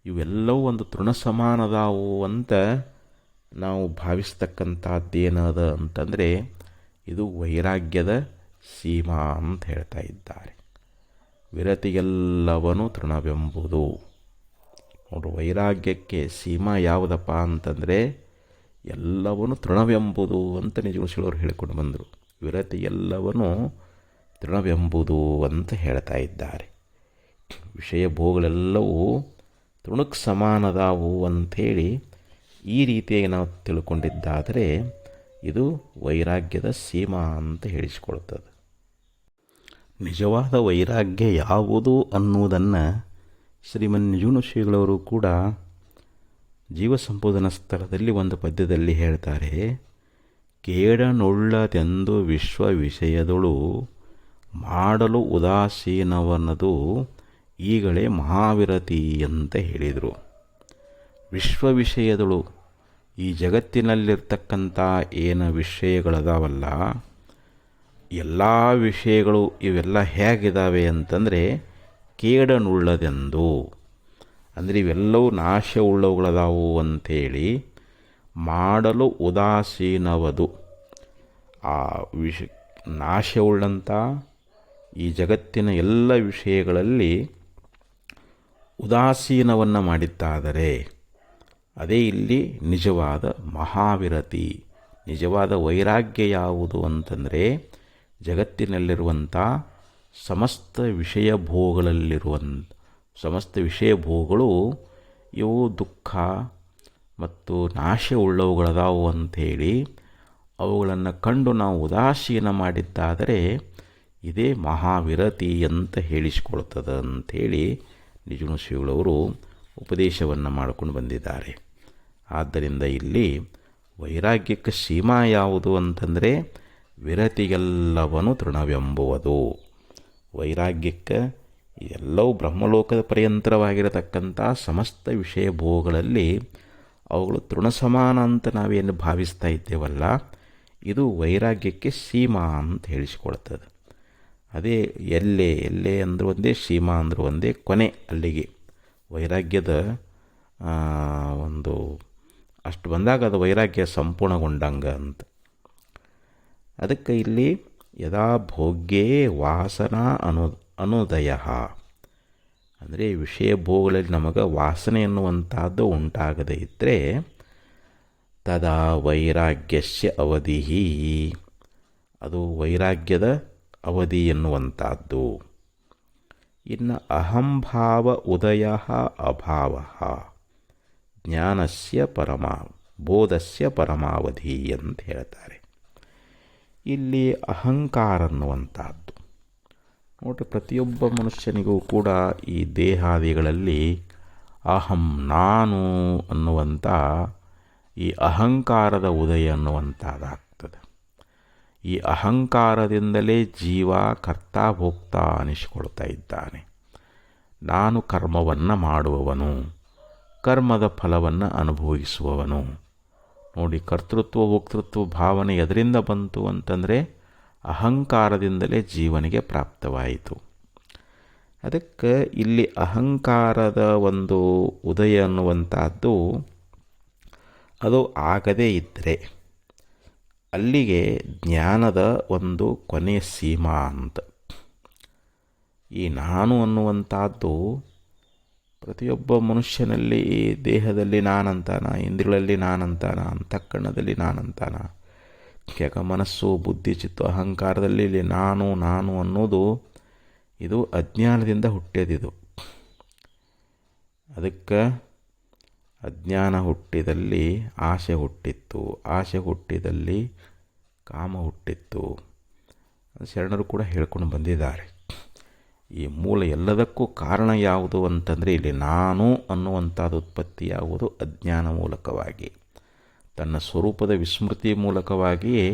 ಇವೆಲ್ಲವೂ ಒಂದು ತೃಣ ಸಮಾನದಾವು ಅಂತ ನಾವು ಭಾವಿಸ್ತಕ್ಕಂಥದ್ದೇನದ ಅಂತಂದರೆ ಇದು ವೈರಾಗ್ಯದ ಸೀಮಾ ಅಂತ ಹೇಳ್ತಾ ಇದ್ದಾರೆ. ವಿರತಿಗೆಲ್ಲವನು ತೃಣವೆಂಬುದು. ನೋಡು, ವೈರಾಗ್ಯಕ್ಕೆ ಸೀಮಾ ಯಾವುದಪ್ಪ ಅಂತಂದರೆ ಎಲ್ಲವನು ತೃಣವೆಂಬುದು ಅಂತ ನಿಜಗುಣಶೀಲವರು ಹೇಳಿಕೊಂಡು ಬಂದರು. ವಿರತಿಗೆಲ್ಲವನು ತೃಣವೆಂಬುದು ಅಂತ ಹೇಳ್ತಾ ಇದ್ದಾರೆ. ವಿಷಯ ಭೋಗಗಳೆಲ್ಲವೂ ತೃಣಕ್ಕೆ ಸಮಾನದಾವು ಅಂಥೇಳಿ ಈ ರೀತಿಯಾಗಿ ನಾವು ತಿಳ್ಕೊಂಡಿದ್ದಾದರೆ ಇದು ವೈರಾಗ್ಯದ ಸೀಮಾ ಅಂತ ಹೇಳಿಸಿಕೊಳ್ತದೆ. ನಿಜವಾದ ವೈರಾಗ್ಯ ಯಾವುದು ಅನ್ನುವುದನ್ನು ಶ್ರೀಮನ್ ನಿಜಗುಣಶ್ರೀಗಳವರು ಕೂಡ ಜೀವಸಂಬೋಧನ ಸ್ಥಳದಲ್ಲಿ ಒಂದು ಪದ್ಯದಲ್ಲಿ ಹೇಳ್ತಾರೆ. ಕೇಡನುಳ್ಳದೆಂದು ವಿಶ್ವ ವಿಷಯದಳು ಮಾಡಲು ಉದಾಸೀನವನ್ನದು ಈಗಲೇ ಮಹಾವಿರತಿ ಅಂತ ಹೇಳಿದರು. ವಿಶ್ವ ವಿಷಯದಳು, ಈ ಜಗತ್ತಿನಲ್ಲಿರ್ತಕ್ಕಂಥ ಏನು ವಿಷಯಗಳದಾವಲ್ಲ, ಎಲ್ಲ ವಿಷಯಗಳು ಇವೆಲ್ಲ ಹೇಗಿದ್ದಾವೆ ಅಂತಂದರೆ ಕೇಡನುಳ್ಳದೆಂದು, ಅಂದರೆ ಇವೆಲ್ಲವೂ ನಾಶವುಳ್ಳವುಗಳದಾವು ಅಂಥೇಳಿ ಮಾಡಲು ಉದಾಸೀನವದು. ಆ ನಾಶವುಳ್ಳಂಥ ಈ ಜಗತ್ತಿನ ಎಲ್ಲ ವಿಷಯಗಳಲ್ಲಿ ಉದಾಸೀನವನ್ನು ಮಾಡಿದ್ದಾದರೆ ಅದೇ ಇಲ್ಲಿ ನಿಜವಾದ ಮಹಾವಿರತಿ. ನಿಜವಾದ ವೈರಾಗ್ಯ ಯಾವುದು ಅಂತಂದರೆ ಜಗತ್ತಿನಲ್ಲಿರುವಂಥ ಸಮಸ್ತ ವಿಷಯ ಭೋಗಗಳು ಇವು ದುಃಖ ಮತ್ತು ನಾಶವುಳ್ಳವುಗಳದಾವು ಅಂಥೇಳಿ ಅವುಗಳನ್ನು ಕಂಡು ನಾವು ಉದಾಸೀನ ಮಾಡಿದ್ದಾದರೆ ಇದೇ ಮಹಾವಿರತಿ ಅಂತ ಹೇಳಿಸಿಕೊಳ್ತದೆ ಅಂಥೇಳಿ ನಿಜಗುಣಶ್ರೀಗಳವರು ಉಪದೇಶವನ್ನು ಮಾಡಿಕೊಂಡು ಬಂದಿದ್ದಾರೆ. ಆದ್ದರಿಂದ ಇಲ್ಲಿ ವೈರಾಗ್ಯಕ್ಕೆ ಸೀಮಾ ಯಾವುದು ಅಂತಂದರೆ ವಿರತಿಗೆಲ್ಲವನು ತೃಣವೆಂಬುವುದು. ವೈರಾಗ್ಯಕ್ಕೆ ಎಲ್ಲವೂ ಬ್ರಹ್ಮಲೋಕದ ಪರ್ಯಂತರವಾಗಿರತಕ್ಕಂಥ ಸಮಸ್ತ ವಿಷಯ ಭೋಗಗಳಲ್ಲಿ ಅವುಗಳು ತೃಣಸಮಾನ ಅಂತ ನಾವೇನು ಭಾವಿಸ್ತಾ ಇದ್ದೇವಲ್ಲ, ಇದು ವೈರಾಗ್ಯಕ್ಕೆ ಸೀಮಾ ಅಂತ ಹೇಳಿಸಿಕೊಳ್ತದೆ. ಅದೇ ಎಲ್ಲೇ ಅಂದರೂ ಒಂದೇ, ಸೀಮಾ ಅಂದರೂ ಒಂದೇ, ಕೊನೆ ಅಲ್ಲಿಗೆ. ವೈರಾಗ್ಯದ ಒಂದು ಅಷ್ಟು ಬಂದಾಗ ಅದು ವೈರಾಗ್ಯ ಸಂಪೂರ್ಣಗೊಂಡಂಗ ಅಂತ. ಅದಕ್ಕೆ ಇಲ್ಲಿ ಯದಾ ಭೋಗ್ಯೇ ವಾಸನಾ ಅನುದಯ, ಅಂದರೆ ವಿಷಯ ಭೋಗಗಳಲ್ಲಿ ನಮಗೆ ವಾಸನೆ ಎನ್ನುವಂಥದ್ದು ಉಂಟಾಗದೇ ಇದ್ದರೆ ತದಾ ವೈರಾಗ್ಯಸ್ಯ ಅವಧಿ, ಅದು ವೈರಾಗ್ಯದ ಅವಧಿ ಎನ್ನುವಂಥದ್ದು. ಇನ್ನು ಅಹಂಭಾವ ಉದಯ ಅಭಾವ ಜ್ಞಾನಸ್ಯ ಬೋಧಸ್ಯ ಪರಮಾವಧಿ ಅಂತ ಹೇಳ್ತಾರೆ. ಇಲ್ಲಿ ಅಹಂಕಾರ ಅನ್ನುವಂಥದ್ದು ನೋಡಿರಿ, ಪ್ರತಿಯೊಬ್ಬ ಮನುಷ್ಯನಿಗೂ ಕೂಡ ಈ ದೇಹಾದಿಗಳಲ್ಲಿ ಅಹಂ ನಾನು ಅನ್ನುವಂಥ ಈ ಅಹಂಕಾರದ ಉದಯ ಅನ್ನುವಂಥದ್ದಾಗ್ತದೆ. ಈ ಅಹಂಕಾರದಿಂದಲೇ ಜೀವ ಕರ್ತ ಭೋಕ್ತ ಅನಿಸಿಕೊಳ್ತಾ ಇದ್ದಾನೆ. ನಾನು ಕರ್ಮವನ್ನು ಮಾಡುವವನು, ಕರ್ಮದ ಫಲವನ್ನು ಅನುಭವಿಸುವವನು. ನೋಡಿ, ಕರ್ತೃತ್ವ ಭೋಕ್ತೃತ್ವ ಭಾವನೆ ಎದರಿಂದ ಬಂತು ಅಂತಂದರೆ ಅಹಂಕಾರದಿಂದಲೇ ಜೀವನಿಗೆ ಪ್ರಾಪ್ತವಾಯಿತು. ಅದಕ್ಕೆ ಇಲ್ಲಿ ಅಹಂಕಾರದ ಒಂದು ಉದಯ ಅನ್ನುವಂಥದ್ದು ಅದು ಆಗದೇ ಇದ್ದರೆ ಅಲ್ಲಿಗೆ ಜ್ಞಾನದ ಒಂದು ಕೊನೆಯ ಸೀಮಾ ಅಂತ. ಈ ನಾನು ಅನ್ನುವಂಥದ್ದು ಪ್ರತಿಯೊಬ್ಬ ಮನುಷ್ಯನಲ್ಲಿ ಈ ದೇಹದಲ್ಲಿ ನಾನಂತಾನ, ಇಂದ್ರಿಯಗಳಲ್ಲಿ ನಾನಂತಾನ, ಅಂತಃಕರಣದಲ್ಲಿ ನಾನಂತಾನ. ಯಾಕೆ ಮನಸ್ಸು, ಬುದ್ಧಿ, ಚಿತ್ತ, ಅಹಂಕಾರದಲ್ಲಿ ಇಲ್ಲಿ ನಾನು ನಾನು ಅನ್ನೋದು ಇದು ಅಜ್ಞಾನದಿಂದ ಹುಟ್ಟಿದಿದು. ಅದಕ್ಕೆ ಅಜ್ಞಾನ ಹುಟ್ಟಿದಲ್ಲಿ ಆಸೆ ಹುಟ್ಟಿತ್ತು, ಆಸೆ ಹುಟ್ಟಿದಲ್ಲಿ ಕಾಮ ಹುಟ್ಟಿತ್ತು. ಶರಣರು ಕೂಡ ಹೇಳ್ಕೊಂಡು ಬಂದಿದ್ದಾರೆ. ಈ ಮೂಲ ಎಲ್ಲದಕ್ಕೂ ಕಾರಣ ಯಾವುದು ಅಂತಂದರೆ ಇಲ್ಲಿ ನಾನು ಅನ್ನುವಂಥದ್ದು ಉತ್ಪತ್ತಿಯಾಗುವುದು ಅಜ್ಞಾನ ಮೂಲಕವಾಗಿ, ತನ್ನ ಸ್ವರೂಪದ ವಿಸ್ಮೃತಿ ಮೂಲಕವಾಗಿಯೇ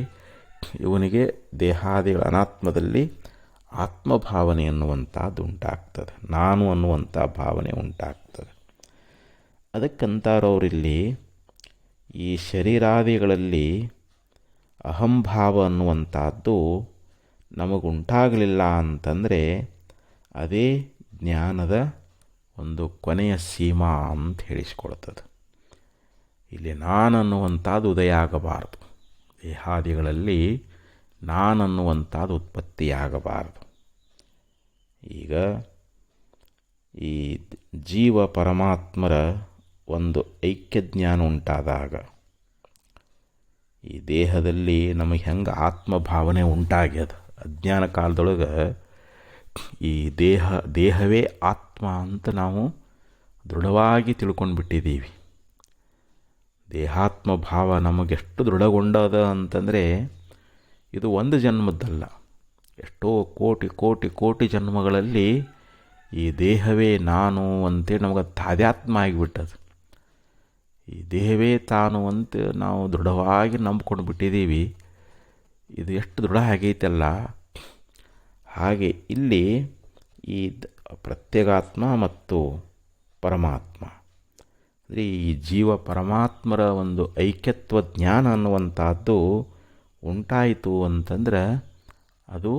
ಇವನಿಗೆ ದೇಹಾದಿಗಳ ಅನಾತ್ಮದಲ್ಲಿ ಆತ್ಮಭಾವನೆ ಅನ್ನುವಂಥದ್ದು ಉಂಟಾಗ್ತದೆ, ನಾನು ಅನ್ನುವಂಥ ಭಾವನೆ ಉಂಟಾಗ್ತದೆ. ಅದಕ್ಕಂತಾರವರಿಲ್ಲಿ ಈ ಶರೀರಾದಿಗಳಲ್ಲಿ ಅಹಂಭಾವ ಅನ್ನುವಂಥದ್ದು ನಮಗುಂಟಾಗಲಿಲ್ಲ ಅಂತಂದರೆ ಅದೇ ಜ್ಞಾನದ ಒಂದು ಕೊನೆಯ ಸೀಮಾ ಅಂತ ಹೇಳಿಸ್ಕೊಳ್ತದೆ. ಇಲ್ಲಿ ನಾನನ್ನುವಂಥದ್ದು ಉದಯ ಆಗಬಾರ್ದು, ದೇಹಾದಿಗಳಲ್ಲಿ ನಾನನ್ನುವಂಥದ್ದು ಉತ್ಪತ್ತಿಯಾಗಬಾರ್ದು. ಈಗ ಈ ಜೀವ ಪರಮಾತ್ಮರ ಒಂದು ಐಕ್ಯ ಜ್ಞಾನ ಉಂಟಾದಾಗ ಈ ದೇಹದಲ್ಲಿ ನಮಗೆ ಹೆಂಗೆ ಆತ್ಮಭಾವನೆ ಉಂಟಾಗ್ಯದ, ಅಜ್ಞಾನ ಕಾಲದೊಳಗೆ ಈ ದೇಹವೇ ಆತ್ಮ ಅಂತ ನಾವು ದೃಢವಾಗಿ ತಿಳ್ಕೊಂಡು ಬಿಟ್ಟಿದ್ದೀವಿ. ದೇಹಾತ್ಮ ಭಾವ ನಮಗೆಷ್ಟು ದೃಢಗೊಂಡದ ಅಂತಂದರೆ ಇದು ಒಂದು ಜನ್ಮದ್ದಲ್ಲ, ಎಷ್ಟೋ ಕೋಟಿ ಕೋಟಿ ಕೋಟಿ ಜನ್ಮಗಳಲ್ಲಿ ಈ ದೇಹವೇ ನಾನು ಅಂತೇಳಿ ನಮಗೆ ತಾದಾತ್ಮ ಆಗಿಬಿಟ್ಟದು. ಈ ದೇಹವೇ ತಾನು ಅಂತ ನಾವು ದೃಢವಾಗಿ ನಂಬ್ಕೊಂಡು ಬಿಟ್ಟಿದ್ದೀವಿ. ಇದು ಎಷ್ಟು ದೃಢ ಆಗೈತಲ್ಲ. ಹಾಗೆ ಇಲ್ಲಿ ಈ ಪ್ರತ್ಯೇಗಾತ್ಮ ಮತ್ತು ಪರಮಾತ್ಮ ಅಂದರೆ ಈ ಜೀವ ಪರಮಾತ್ಮರ ಒಂದು ಐಕ್ಯತ್ವ ಜ್ಞಾನ ಅನ್ನುವಂಥದ್ದು ಉಂಟಾಯಿತು ಅಂತಂದ್ರೆ ಅದು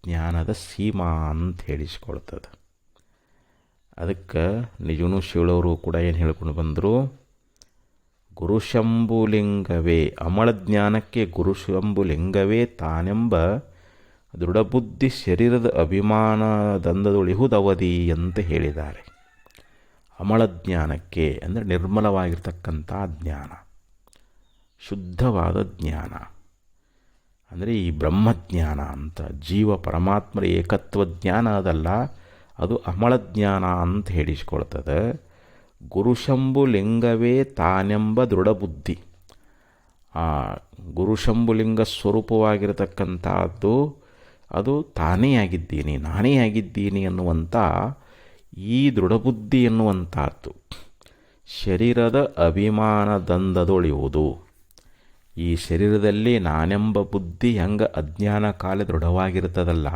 ಜ್ಞಾನದ ಸೀಮಾ ಅಂತ ಹೇಳಿಸ್ಕೊಳ್ತದೆ. ಅದಕ್ಕೆ ನಿಜನೂ ಶಿವಳವರು ಕೂಡ ಏನು ಹೇಳ್ಕೊಂಡು ಬಂದರು, ಗುರುಶಂಭುಲಿಂಗವೇ ಅಮಳ ಜ್ಞಾನಕ್ಕೆ ಗುರುಶಂಭುಲಿಂಗವೇ ತಾನೆಂಬ ದೃಢಬುದ್ಧಿ ಶರೀರದ ಅಭಿಮಾನದಂದದೊಳಿಹುದವಧಿ ಅಂತ ಹೇಳಿದ್ದಾರೆ. ಅಮಳ ಜ್ಞಾನಕ್ಕೆ ಅಂದರೆ ನಿರ್ಮಲವಾಗಿರ್ತಕ್ಕಂಥ ಜ್ಞಾನ, ಶುದ್ಧವಾದ ಜ್ಞಾನ ಅಂದರೆ ಈ ಬ್ರಹ್ಮಜ್ಞಾನ ಅಂತ, ಜೀವ ಪರಮಾತ್ಮರ ಏಕತ್ವ ಜ್ಞಾನ ಅದಲ್ಲ, ಅದು ಅಮಳ ಜ್ಞಾನ ಅಂತ ಹೇಳಿಸ್ಕೊಳ್ತದೆ. ಗುರುಶಂಭುಲಿಂಗವೇ ತಾನೆಂಬ ದೃಢಬುದ್ಧಿ, ಆ ಗುರುಶಂಭುಲಿಂಗ ಸ್ವರೂಪವಾಗಿರತಕ್ಕಂಥದ್ದು ಅದು ತಾನೇ ಆಗಿದ್ದೀನಿ, ನಾನೇ ಆಗಿದ್ದೀನಿ ಅನ್ನುವಂಥ ಈ ದೃಢಬುದ್ಧಿ ಎನ್ನುವಂಥದ್ದು ಶರೀರದ ಅಭಿಮಾನದಂದದೊಳಿಯುವುದು. ಈ ಶರೀರದಲ್ಲಿ ನಾನೆಂಬ ಬುದ್ಧಿ ಹೆಂಗೆ ಅಜ್ಞಾನ ಕಾಲ ದೃಢವಾಗಿರ್ತದಲ್ಲ,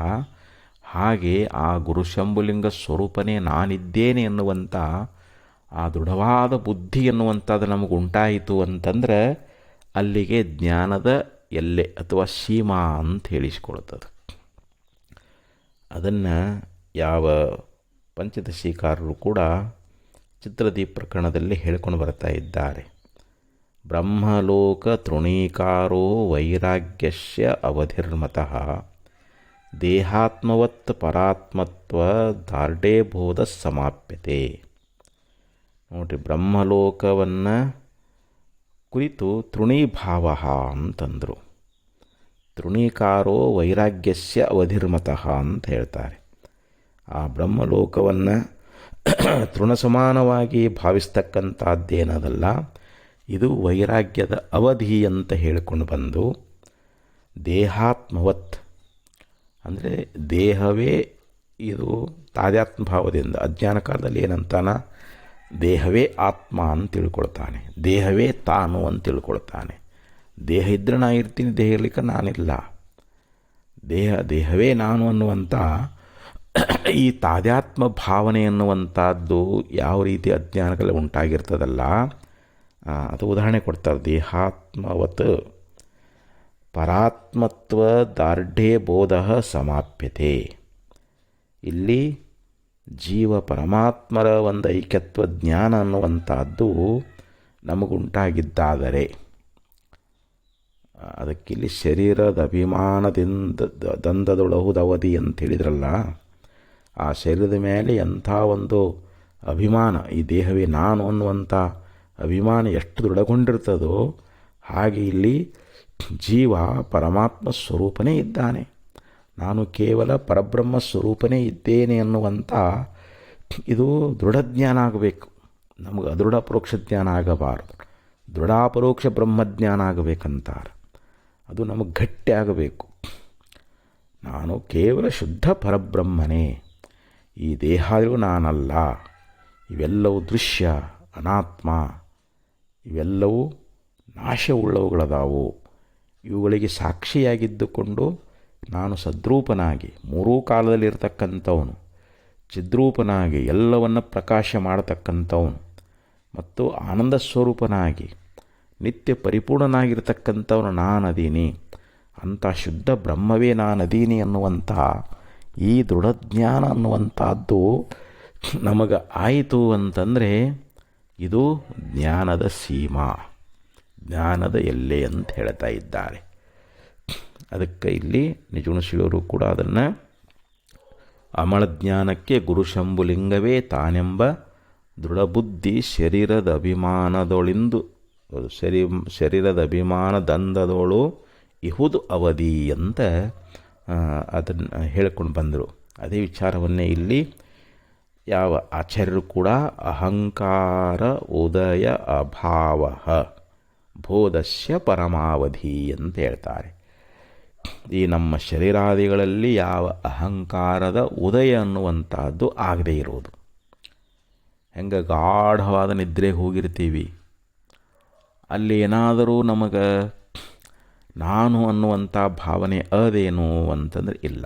ಹಾಗೆ ಆ ಗುರುಶಂಭುಲಿಂಗ ಸ್ವರೂಪನೇ ನಾನಿದ್ದೇನೆ ಎನ್ನುವಂಥ ಆ ದೃಢವಾದ ಬುದ್ಧಿ ಎನ್ನುವಂಥದ್ದು ನಮಗೆ ಉಂಟಾಯಿತು ಅಂತಂದರೆ ಅಲ್ಲಿಗೆ ಜ್ಞಾನದ ಎಲ್ಲೆ ಅಥವಾ ಸೀಮಾ ಅಂತ ಹೇಳಿಸ್ಕೊಳ್ತದೆ. ಅದನ್ನು ಯಾವ ಪಂಚದಶೀಕಾರರು ಕೂಡ ಚಿತ್ರದೀಪ ಪ್ರಕರಣದಲ್ಲಿ ಹೇಳ್ಕೊಂಡು ಬರ್ತಾ ಇದ್ದಾರೆ. ಬ್ರಹ್ಮಲೋಕ ತೃಣೀಕಾರೋ ವೈರಾಗ್ಯಸ್ಯ ಅವಧಿರ್ಮತಃ ದೇಹಾತ್ಮವತ್ ಪರಾತ್ಮತ್ವ ದಾರ್ಢ್ಯಬೋಧ ಸಮಾಪ್ಯತೆ. ನೋಡಿರಿ, ಬ್ರಹ್ಮಲೋಕವನ್ನು ಕುರಿತು ತೃಣೀಭಾವ ಅಂತಂದರು. ತೃಣೀಕಾರೋ ವೈರಾಗ್ಯಸ್ಯ ಅವಧಿರ್ಮತಃ ಅಂತ ಹೇಳ್ತಾರೆ. ಆ ಬ್ರಹ್ಮಲೋಕವನ್ನು ತೃಣಸಮಾನವಾಗಿ ಭಾವಿಸ್ತಕ್ಕಂಥದ್ದೇನದಲ್ಲ, ಇದು ವೈರಾಗ್ಯದ ಅವಧಿ ಅಂತ ಹೇಳಿಕೊಂಡು ಬಂದು ದೇಹಾತ್ಮವತ್ ಅಂದರೆ ದೇಹವೇ ಇದು ತಾದಾತ್ಮ ಭಾವದಿಂದ ಅಜ್ಞಾನ ಕಾಲದಲ್ಲಿ ಏನಂತಾನ, ದೇಹವೇ ಆತ್ಮ ಅಂತ ತಿಳ್ಕೊಳ್ತಾನೆ, ದೇಹವೇ ತಾನು ಅಂತ ತಿಳ್ಕೊಳ್ತಾನೆ. ದೇಹ ಇದ್ದರೆ ನಾ ಇರ್ತೀನಿ, ದೇಹ ಇರಲಿಕ್ಕೆ ನಾನಿಲ್ಲ. ದೇಹವೇ ನಾನು ಅನ್ನುವಂಥ ಈ ತಾದಾತ್ಮ ಭಾವನೆ ಅನ್ನುವಂಥದ್ದು ಯಾವ ರೀತಿ ಅಜ್ಞಾನಗಳಲ್ಲಿ ಉಂಟಾಗಿರ್ತದಲ್ಲ, ಅದು ಉದಾಹರಣೆ ಕೊಡ್ತಾರೆ. ದೇಹಾತ್ಮವತ್ ಪರಾತ್ಮತ್ವ ದಾರ್ಢ್ಯ ಬೋಧ ಸಮಾಪ್ಯತೆ. ಇಲ್ಲಿ ಜೀವ ಪರಮಾತ್ಮರ ಒಂದು ಐಕ್ಯತ್ವ ಜ್ಞಾನ ಅನ್ನುವಂಥದ್ದು ನಮಗುಂಟಾಗಿದ್ದಾದರೆ ಅದಕ್ಕಿಲ್ಲಿ ಶರೀರದ ಅಭಿಮಾನದಿಂದ ದಂದದೊಳಹುದವಧಿ ಅಂತ ಹೇಳಿದ್ರಲ್ಲ, ಆ ಶರೀರದ ಮೇಲೆ ಎಂಥ ಒಂದು ಅಭಿಮಾನ, ಈ ದೇಹವೇ ನಾನು ಅನ್ನುವಂಥ ಅಭಿಮಾನ ಎಷ್ಟು ದೃಢಗೊಂಡಿರ್ತದೋ ಹಾಗೆ ಇಲ್ಲಿ ಜೀವ ಪರಮಾತ್ಮ ಸ್ವರೂಪನೇ ಇದ್ದಾನೆ, ನಾನು ಕೇವಲ ಪರಬ್ರಹ್ಮ ಸ್ವರೂಪನೇ ಇದ್ದೇನೆ ಅನ್ನುವಂಥ ಇದು ದೃಢಜ್ಞಾನ ಆಗಬೇಕು. ನಮಗೆ ಅದೃಢ ಪರೋಕ್ಷ ಜ್ಞಾನ ಆಗಬಾರದು, ದೃಢಾಪರೋಕ್ಷ ಬ್ರಹ್ಮಜ್ಞಾನ ಆಗಬೇಕಂತಾರೆ. ಅದು ನಮಗೆ ಗಟ್ಟಿ ಆಗಬೇಕು. ನಾನು ಕೇವಲ ಶುದ್ಧ ಪರಬ್ರಹ್ಮನೇ, ಈ ದೇಹಾದಿಗಳು ನಾನಲ್ಲ, ಇವೆಲ್ಲವೂ ದೃಶ್ಯ ಅನಾತ್ಮ, ಇವೆಲ್ಲವೂ ನಾಶವುಳ್ಳವುಗಳದಾವು. ಇವುಗಳಿಗೆ ಸಾಕ್ಷಿಯಾಗಿದ್ದುಕೊಂಡು ನಾನು ಸದ್ರೂಪನಾಗಿ ಮೂರೂ ಕಾಲದಲ್ಲಿರ್ತಕ್ಕಂಥವನು, ಚಿದ್ರೂಪನಾಗಿ ಎಲ್ಲವನ್ನು ಪ್ರಕಾಶ ಮಾಡತಕ್ಕಂಥವನು ಮತ್ತು ಆನಂದ ಸ್ವರೂಪನಾಗಿ ನಿತ್ಯ ಪರಿಪೂರ್ಣನಾಗಿರ್ತಕ್ಕಂಥವನು ನಾನದೀನಿ, ಅಂಥ ಶುದ್ಧ ಬ್ರಹ್ಮವೇ ನಾನದೀನಿ ಅನ್ನುವಂಥ ಈ ದೃಢಜ್ಞಾನ ಅನ್ನುವಂಥದ್ದು ನಮಗೆ ಆಯಿತು ಅಂತಂದರೆ ಇದು ಜ್ಞಾನದ ಸೀಮಾ, ಜ್ಞಾನದ ಎಲ್ಲೆ ಅಂತ ಹೇಳ್ತಾ ಇದ್ದಾರೆ. ಅದಕ್ಕೆ ಇಲ್ಲಿ ನಿಜಗುಣಶೀಲರು ಕೂಡ ಅದನ್ನು ಅಮಳಜ್ಞಾನಕ್ಕೆ ಗುರುಶಂಭುಲಿಂಗವೇ ತಾನೆಂಬ ದೃಢಬುದ್ಧಿ ಶರೀರದ ಅಭಿಮಾನದೊಳಿಂದು ಶರೀರದ ಅಭಿಮಾನದಂದದೋಳು ಇಹುದು ಅವಧಿ ಅಂತ ಅದನ್ನು ಹೇಳಿಕೊಂಡು ಬಂದರು. ಅದೇ ವಿಚಾರವನ್ನೇ ಇಲ್ಲಿ ಯಾವ ಆಚಾರ್ಯರು ಕೂಡ ಅಹಂಕಾರ ಉದಯ ಅಭಾವ ಬೋಧಸ್ಯ ಪರಮಾವಧಿ ಅಂತ ಹೇಳ್ತಾರೆ. ಈ ನಮ್ಮ ಶರೀರಾದಿಗಳಲ್ಲಿ ಯಾವ ಅಹಂಕಾರದ ಉದಯ ಅನ್ನುವಂಥದ್ದು ಆಗದೇ ಇರೋದು. ಹೆಂಗೆ ಗಾಢವಾದ ನಿದ್ರೆಗೆ ಹೋಗಿರ್ತೀವಿ, ಅಲ್ಲಿ ಏನಾದರೂ ನಮಗೆ ನಾನು ಅನ್ನುವಂಥ ಭಾವನೆ ಅದೇನು ಅಂತಂದರೆ ಇಲ್ಲ,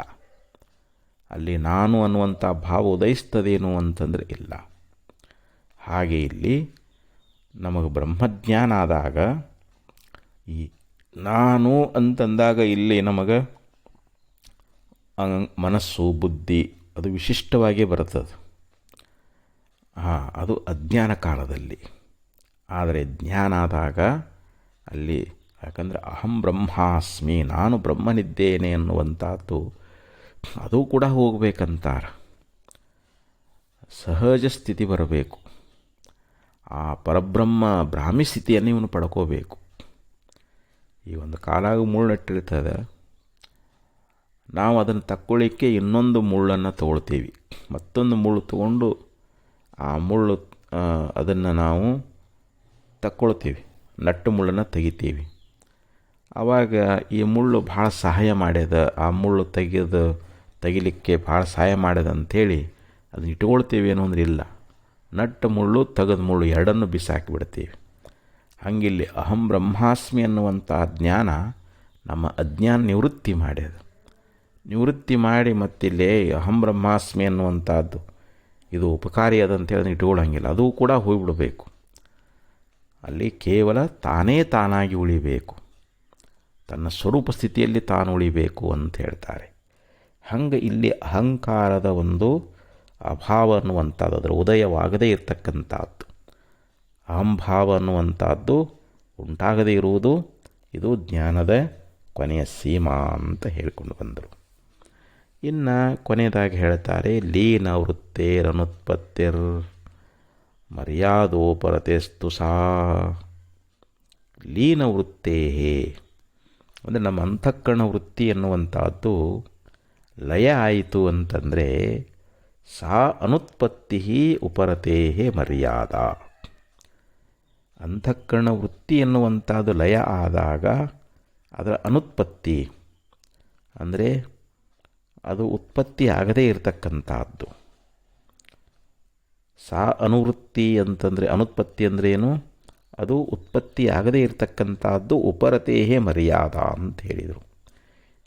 ಅಲ್ಲಿ ನಾನು ಅನ್ನುವಂಥ ಭಾವ ಉದಯಿಸ್ತದೇನು ಅಂತಂದರೆ ಇಲ್ಲ. ಹಾಗೆ ಇಲ್ಲಿ ನಮಗೆ ಬ್ರಹ್ಮಜ್ಞಾನ ಆದಾಗ ಈ ನಾನು ಅಂತಂದಾಗ ಇಲ್ಲಿ ನಮಗೆ ಮನಸ್ಸು ಬುದ್ಧಿ ಅದು ವಿಶಿಷ್ಟವಾಗಿ ಬರ್ತದೆ. ಅದು ಅಜ್ಞಾನ ಕಾಲದಲ್ಲಿ. ಆದರೆ ಜ್ಞಾನ ಆದಾಗ ಅಲ್ಲಿ ಯಾಕಂದರೆ ಅಹಂ ಬ್ರಹ್ಮಾಸ್ಮಿ, ನಾನು ಬ್ರಹ್ಮನಿದ್ದೇನೆ ಅನ್ನುವಂಥದ್ದು ಅದು ಕೂಡ ಹೋಗಬೇಕಂತಾರೆ. ಸಹಜ ಸ್ಥಿತಿ ಬರಬೇಕು, ಆ ಪರಬ್ರಹ್ಮ ಬ್ರಾಹ್ಮಿ ಸ್ಥಿತಿಯನ್ನು ಇವನು ಪಡ್ಕೋಬೇಕು. ಈ ಒಂದು ಕಾಲಾಗ ಮುಳ್ಳು ನಟ್ಟಿರ್ತದೆ, ನಾವು ಅದನ್ನು ತಕ್ಕೊಳ್ಳಿಕ್ಕೆ ಇನ್ನೊಂದು ಮುಳ್ಳನ್ನು ತೊಗೊಳ್ತೀವಿ, ಮತ್ತೊಂದು ಮುಳ್ಳು ತೊಗೊಂಡು ಆ ಮುಳ್ಳು ಅದನ್ನು ನಾವು ತಕ್ಕೊಳ್ತೀವಿ, ನಟ್ಟು ಮುಳ್ಳನ್ನು ತೆಗಿತೀವಿ. ಆವಾಗ ಈ ಮುಳ್ಳು ಭಾಳ ಸಹಾಯ ಮಾಡ್ಯದ, ಆ ಮುಳ್ಳು ತೆಗಿಲಿಕ್ಕೆ ಭಾಳ ಸಹಾಯ ಮಾಡ್ಯದ ಅಂಥೇಳಿ ಅದನ್ನ ಇಟ್ಕೊಳ್ತೀವಿ ಏನೋ ಅಂದ್ರೆ ಇಲ್ಲ, ನಟ್ಟು ಮುಳ್ಳು ತೆಗೆದ ಮುಳ್ಳು ಎರಡನ್ನು ಬಿಸಾಕಿಬಿಡ್ತೀವಿ. ಹಂಗಿಲ್ಲಿ ಅಹಂ ಬ್ರಹ್ಮಾಸ್ಮಿ ಅನ್ನುವಂಥ ಜ್ಞಾನ ನಮ್ಮ ಅಜ್ಞಾನ ನಿವೃತ್ತಿ ಮಾಡ್ಯದ. ನಿವೃತ್ತಿ ಮಾಡಿ ಮತ್ತಿಲ್ಲೇ ಅಹಂ ಬ್ರಹ್ಮಾಸ್ಮಿ ಅನ್ನುವಂಥದ್ದು ಇದು ಉಪಕಾರಿ ಅದಂತೇಳಿ ಇಟ್ಕೊಳ್ಳೋಂಗಿಲ್ಲ, ಅದು ಕೂಡ ಹೋಗಿಬಿಡಬೇಕು. ಅಲ್ಲಿ ಕೇವಲ ತಾನೇ ತಾನಾಗಿ ಉಳಿಬೇಕು, ತನ್ನ ಸ್ವರೂಪ ಸ್ಥಿತಿಯಲ್ಲಿ ತಾನು ಉಳಿಬೇಕು ಅಂತ ಹೇಳ್ತಾರೆ. ಹಂಗೆ ಇಲ್ಲಿ ಅಹಂಕಾರದ ಒಂದು ಅಭಾವ ಅನ್ನುವಂಥದ್ದು, ಅದರ ಉದಯವಾಗದೇ ಇರತಕ್ಕಂಥದ್ದು, ಅಹಂಭಾವ ಅನ್ನುವಂಥದ್ದು ಉಂಟಾಗದೇ ಇರುವುದು, ಇದು ಜ್ಞಾನದ ಕೊನೆಯ ಸೀಮಾ ಅಂತ ಹೇಳಿಕೊಂಡು ಬಂದರು. ಇನ್ನು ಕೊನೆಯದಾಗಿ ಹೇಳ್ತಾರೆ, ಲೀನ ವೃತ್ತೇರನುತ್ಪತ್ತಿರ್ ಮರ್ಯಾದೋಪರತೆಸ್ತು ಸಾ. ಲೀನ ವೃತ್ತೇ ಅಂದರೆ ನಮ್ಮ ಅಂತಃಕರಣ ವೃತ್ತಿ ಎನ್ನುವಂಥದ್ದು ಲಯ ಆಯಿತು ಅಂತಂದರೆ ಸಾ ಅನುತ್ಪತ್ತಿ ಉಪರತೆ ಮರ್ಯಾದ. ಅಂತಃಕರಣ ವೃತ್ತಿ ಎನ್ನುವಂಥದ್ದು ಲಯ ಆದಾಗ ಅದರ ಅನುತ್ಪತ್ತಿ ಅಂದರೆ ಅದು ಉತ್ಪತ್ತಿ ಆಗದೇ ಇರತಕ್ಕಂಥದ್ದು. ಸಾ ಅನುವೃತ್ತಿ ಅಂತಂದರೆ ಅನುತ್ಪತ್ತಿ ಅಂದ್ರೇನು, ಅದು ಉತ್ಪತ್ತಿ ಆಗದೇ ಇರತಕ್ಕಂಥದ್ದು ಉಪರತೇಹೇ ಮರ್ಯಾದ ಅಂತ ಹೇಳಿದರು.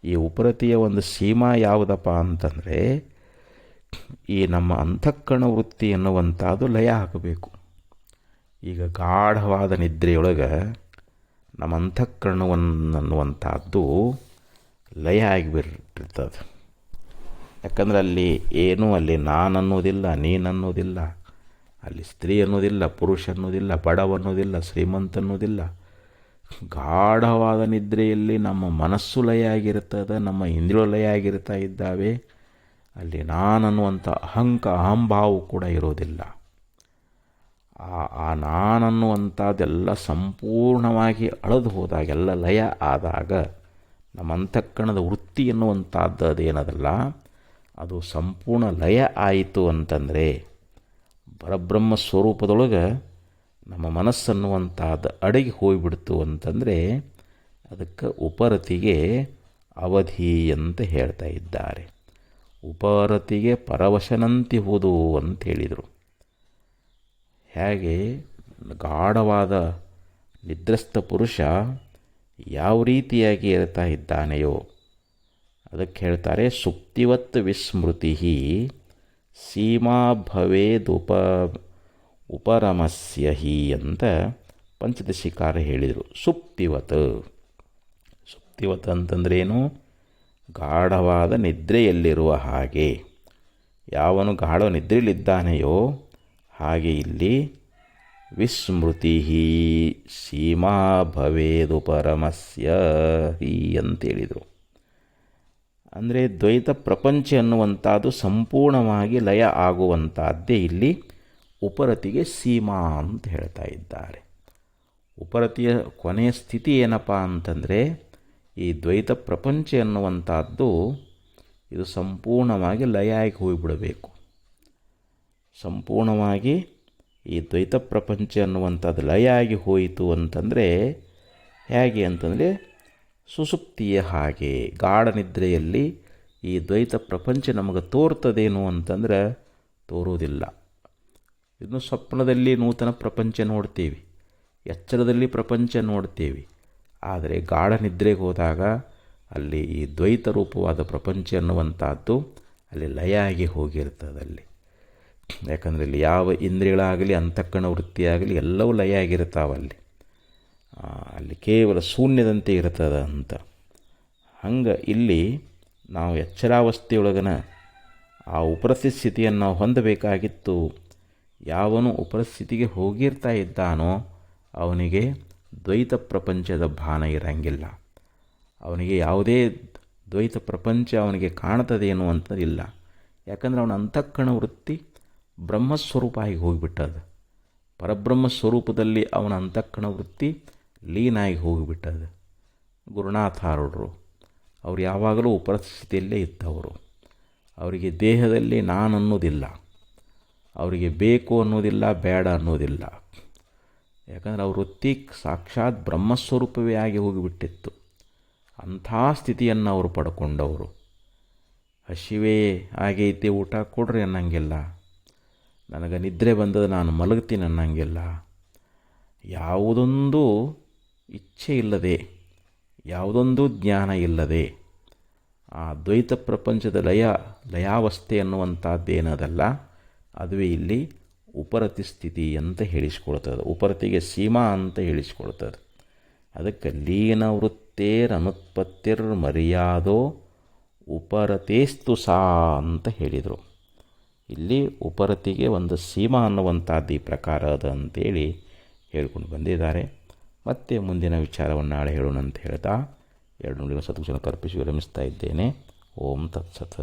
ಈ ಉಪರತಿಯ ಒಂದು ಸೀಮಾ ಯಾವುದಪ್ಪ ಅಂತಂದರೆ ಈ ನಮ್ಮ ಅಂತಃಕರಣ ವೃತ್ತಿ ಎನ್ನುವಂಥದ್ದು ಲಯ ಆಗಬೇಕು. ಈಗ ಗಾಢವಾದ ನಿದ್ರೆಯೊಳಗೆ ನಮ್ಮ ಅಂತಃಕರಣವನ್ನುವಂಥದ್ದು ಲಯ ಆಗಿಬಿಟ್ಟಿರ್ತದೆ. ಯಾಕಂದರೆ ಅಲ್ಲಿ ಏನೂ ಅಲ್ಲಿ ನಾನು ಅನ್ನೋದಿಲ್ಲ, ನೀನು ಅನ್ನೋದಿಲ್ಲ, ಅಲ್ಲಿ ಸ್ತ್ರೀ ಅನ್ನೋದಿಲ್ಲ, ಪುರುಷ ಅನ್ನೋದಿಲ್ಲ, ಬಡವ ಅನ್ನೋದಿಲ್ಲ, ಶ್ರೀಮಂತ ಅನ್ನೋದಿಲ್ಲ. ಗಾಢವಾದ ನಿದ್ರೆಯಲ್ಲಿ ನಮ್ಮ ಮನಸ್ಸು ಲಯ ಆಗಿರ್ತದೆ, ನಮ್ಮ ಇಂದ್ರಿಯ ಲಯ ಆಗಿರ್ತಾ ಇದ್ದಾವೆ. ಅಲ್ಲಿ ನಾನು ಅನ್ನುವಂಥ ಅಹಂಭಾವ ಕೂಡ ಇರೋದಿಲ್ಲ. ಆ ನಾನನ್ನುವಂಥದ್ದೆಲ್ಲ ಸಂಪೂರ್ಣವಾಗಿ ಅಳೆದು ಹೋದಾಗ, ಎಲ್ಲ ಲಯ ಆದಾಗ ನಮ್ಮ ಅಂತಃಕರಣದ ವೃತ್ತಿ ಎನ್ನುವಂಥದ್ದು ಅದೇನದಲ್ಲ, ಅದು ಸಂಪೂರ್ಣ ಲಯ ಆಯಿತು ಅಂತಂದರೆ ಪರಬ್ರಹ್ಮ ಸ್ವರೂಪದೊಳಗೆ ನಮ್ಮ ಮನಸ್ಸನ್ನುವಂಥದ್ದು ಅಡಗಿ ಹೋಗಿಬಿಡ್ತು ಅಂತಂದರೆ ಅದಕ್ಕೆ ಉಪರತಿಗೆ ಅವಧಿ ಅಂತ ಹೇಳ್ತಾ ಇದ್ದಾರೆ. ಉಪರತಿಗೆ ಪರವಶನಂತಿ ಹೋದು ಅಂತ ಹೇಳಿದರು. ಹೇಗೆ ಗಾಢವಾದ ನಿದ್ರಸ್ಥ ಪುರುಷ ಯಾವ ರೀತಿಯಾಗಿ ಇರ್ತಾ ಇದ್ದಾನೆಯೋ ಅದಕ್ಕೆ ಹೇಳ್ತಾರೆ ಸುಪ್ತಿವತ್ ವಿಸ್ಮೃತಿ ಸೀಮಾ ಉಪರಮಸ್ಯ ಹಿ ಅಂತ ಪಂಚದಶಿಕಾರ ಹೇಳಿದರು. ಸುಪ್ತಿವತ್ ಅಂತಂದ್ರೇನು? ಗಾಢವಾದ ನಿದ್ರೆಯಲ್ಲಿರುವ ಹಾಗೆ. ಯಾವನು ಗಾಢ ನಿದ್ರೆಯಲ್ಲಿದ್ದಾನೆಯೋ ಹಾಗೆ ಇಲ್ಲಿ ವಿಸ್ಮೃತಿ ಸೀಮಾ ಭವೇದುಪರಮಸ್ಯ ಹಿ ಅಂತೇಳಿದರು. ಅಂದರೆ ದ್ವೈತ ಪ್ರಪಂಚ ಅನ್ನುವಂಥದ್ದು ಸಂಪೂರ್ಣವಾಗಿ ಲಯ ಆಗುವಂಥದ್ದೇ ಇಲ್ಲಿ ಉಪರತಿಗೆ ಸೀಮಾ ಅಂತ ಹೇಳ್ತಾ ಇದ್ದಾರೆ. ಉಪರತಿಯ ಕೊನೆಯ ಸ್ಥಿತಿ ಏನಪ್ಪ ಅಂತಂದರೆ ಈ ದ್ವೈತ ಪ್ರಪಂಚ ಅನ್ನುವಂಥದ್ದು ಇದು ಸಂಪೂರ್ಣವಾಗಿ ಲಯ ಆಗಿ ಹೋಗಿಬಿಡಬೇಕು. ಸಂಪೂರ್ಣವಾಗಿ ಈ ದ್ವೈತ ಪ್ರಪಂಚ ಅನ್ನುವಂಥದ್ದು ಲಯ ಆಗಿ ಹೋಯಿತು ಅಂತಂದರೆ ಹೇಗೆ ಅಂತಂದರೆ ಸುಸುಪ್ತಿಯ ಹಾಗೆ ಗಾಢ ನಿದ್ರೆಯಲ್ಲಿ ಈ ದ್ವೈತ ಪ್ರಪಂಚ ನಮಗೆ ತೋರ್ತದೇನು ಅಂತಂದ್ರೆ ತೋರುವುದಿಲ್ಲ. ಇನ್ನು ಸ್ವಪ್ನದಲ್ಲಿ ನೂತನ ಪ್ರಪಂಚ ನೋಡ್ತೀವಿ, ಎಚ್ಚರದಲ್ಲಿ ಪ್ರಪಂಚ ನೋಡ್ತೀವಿ. ಆದರೆ ಗಾಢ ನಿದ್ರೆಗೆ ಹೋದಾಗ ಅಲ್ಲಿ ಈ ದ್ವೈತ ರೂಪವಾದ ಪ್ರಪಂಚ ಅನ್ನುವಂಥದ್ದು ಅಲ್ಲಿ ಲಯ ಆಗಿ ಹೋಗಿರ್ತದಲ್ಲಿ. ಯಾಕಂದರೆ ಇಲ್ಲಿ ಯಾವ ಇಂದ್ರಿಯಗಳಾಗಲಿ ಅಂತಃಕರಣ ವೃತ್ತಿಯಾಗಲಿ ಎಲ್ಲವೂ ಲಯ ಆಗಿರ್ತಾವಲ್ಲಿ. ಅಲ್ಲಿ ಕೇವಲ ಶೂನ್ಯದಂತೆ ಇರ್ತದೆ ಅಂತ. ಹಂಗೆ ಇಲ್ಲಿ ನಾವು ಎಚ್ಚರಾವಸ್ಥೆಯೊಳಗನ ಆ ಉಪರಸ್ಥಿತಿ ಸ್ಥಿತಿಯನ್ನು ನಾವು ಹೊಂದಬೇಕಾಗಿತ್ತು. ಯಾವನು ಉಪರಸ್ಥಿತಿಗೆ ಹೋಗಿರ್ತಾ ಇದ್ದಾನೋ ಅವನಿಗೆ ದ್ವೈತ ಪ್ರಪಂಚದ ಭಾನ ಇರಂಗಿಲ್ಲ. ಅವನಿಗೆ ಯಾವುದೇ ದ್ವೈತ ಪ್ರಪಂಚ ಅವನಿಗೆ ಕಾಣ್ತದೇನು ಅಂತದಿಲ್ಲ. ಯಾಕಂದರೆ ಅವನ ಅಂತಃಕರಣ ವೃತ್ತಿ ಬ್ರಹ್ಮಸ್ವರೂಪ ಆಗಿ ಹೋಗಿಬಿಟ್ಟದ. ಪರಬ್ರಹ್ಮ ಸ್ವರೂಪದಲ್ಲಿ ಅವನ ಅಂತಃಕರಣ ವೃತ್ತಿ ಲೀನಾಗಿ ಹೋಗಿಬಿಟ್ಟದ. ಗುರುನಾಥಾರೂಢರು ಅವರು ಯಾವಾಗಲೂ ಉಪಸ್ಥಿತಿಯಲ್ಲೇ ಇದ್ದವರು. ಅವರಿಗೆ ದೇಹದಲ್ಲಿ ನಾನು ಅನ್ನೋದಿಲ್ಲ, ಅವರಿಗೆ ಬೇಕು ಅನ್ನೋದಿಲ್ಲ, ಬೇಡ ಅನ್ನೋದಿಲ್ಲ. ಯಾಕಂದರೆ ಅವ್ರ ವೃತ್ತಿ ಸಾಕ್ಷಾತ್ ಬ್ರಹ್ಮಸ್ವರೂಪವೇ ಆಗಿ ಹೋಗಿಬಿಟ್ಟಿತ್ತು. ಅಂಥ ಸ್ಥಿತಿಯನ್ನು ಅವರು ಪಡ್ಕೊಂಡವರು. ಹಸಿವೇ ಆಗೈತೆ ಊಟ ಕೊಡ್ರಿ ಅನ್ನಂಗಿಲ್ಲ, ನನಗೆ ನಿದ್ರೆ ಬಂದದ ನಾನು ಮಲಗ್ತೀನಿ ಅನ್ನಂಗಿಲ್ಲ. ಯಾವುದೊಂದು ಇಚ್ಛೆ ಇಲ್ಲದೆ, ಯಾವುದೊಂದು ಜ್ಞಾನ ಇಲ್ಲದೆ ಆ ದ್ವೈತ ಪ್ರಪಂಚದ ಲಯಾವಸ್ಥೆ ಅನ್ನುವಂಥದ್ದೇನದಲ್ಲ ಅದುವೇ ಇಲ್ಲಿ ಉಪರತಿ ಸ್ಥಿತಿ ಅಂತ ಹೇಳಿಸ್ಕೊಳ್ತದೆ. ಉಪರತಿಗೆ ಸೀಮಾ ಅಂತ ಹೇಳಿಸ್ಕೊಳ್ತದೆ. ಅದಕ್ಕೆ ಲೀನವೃತ್ತೇರನುತ್ಪತ್ತಿರ್ ಮರ್ಯಾದೋ ಉಪರತೇಸ್ತು ಸಾ ಅಂತ ಹೇಳಿದರು. ಇಲ್ಲಿ ಉಪರತಿಗೆ ಒಂದು ಸೀಮಾ ಅನ್ನುವಂಥದ್ದು ಈ ಪ್ರಕಾರ ಅದ ಅಂತೇಳಿ ಹೇಳ್ಕೊಂಡು ಬಂದಿದ್ದಾರೆ. ಮತ್ತೆ ಮುಂದಿನ ವಿಚಾರವನ್ನು ನಾಳೆ ಹೇಳೋಣ ಅಂತ ಹೇಳ್ತಾ 2 ನುಡಿಗಳ ಸದ್ಗುಣ ಕಲ್ಪಿಸಿ ವಿರಮಿಸ್ತಾ ಇದ್ದೇನೆ. ಓಂ ತತ್ಸತ್.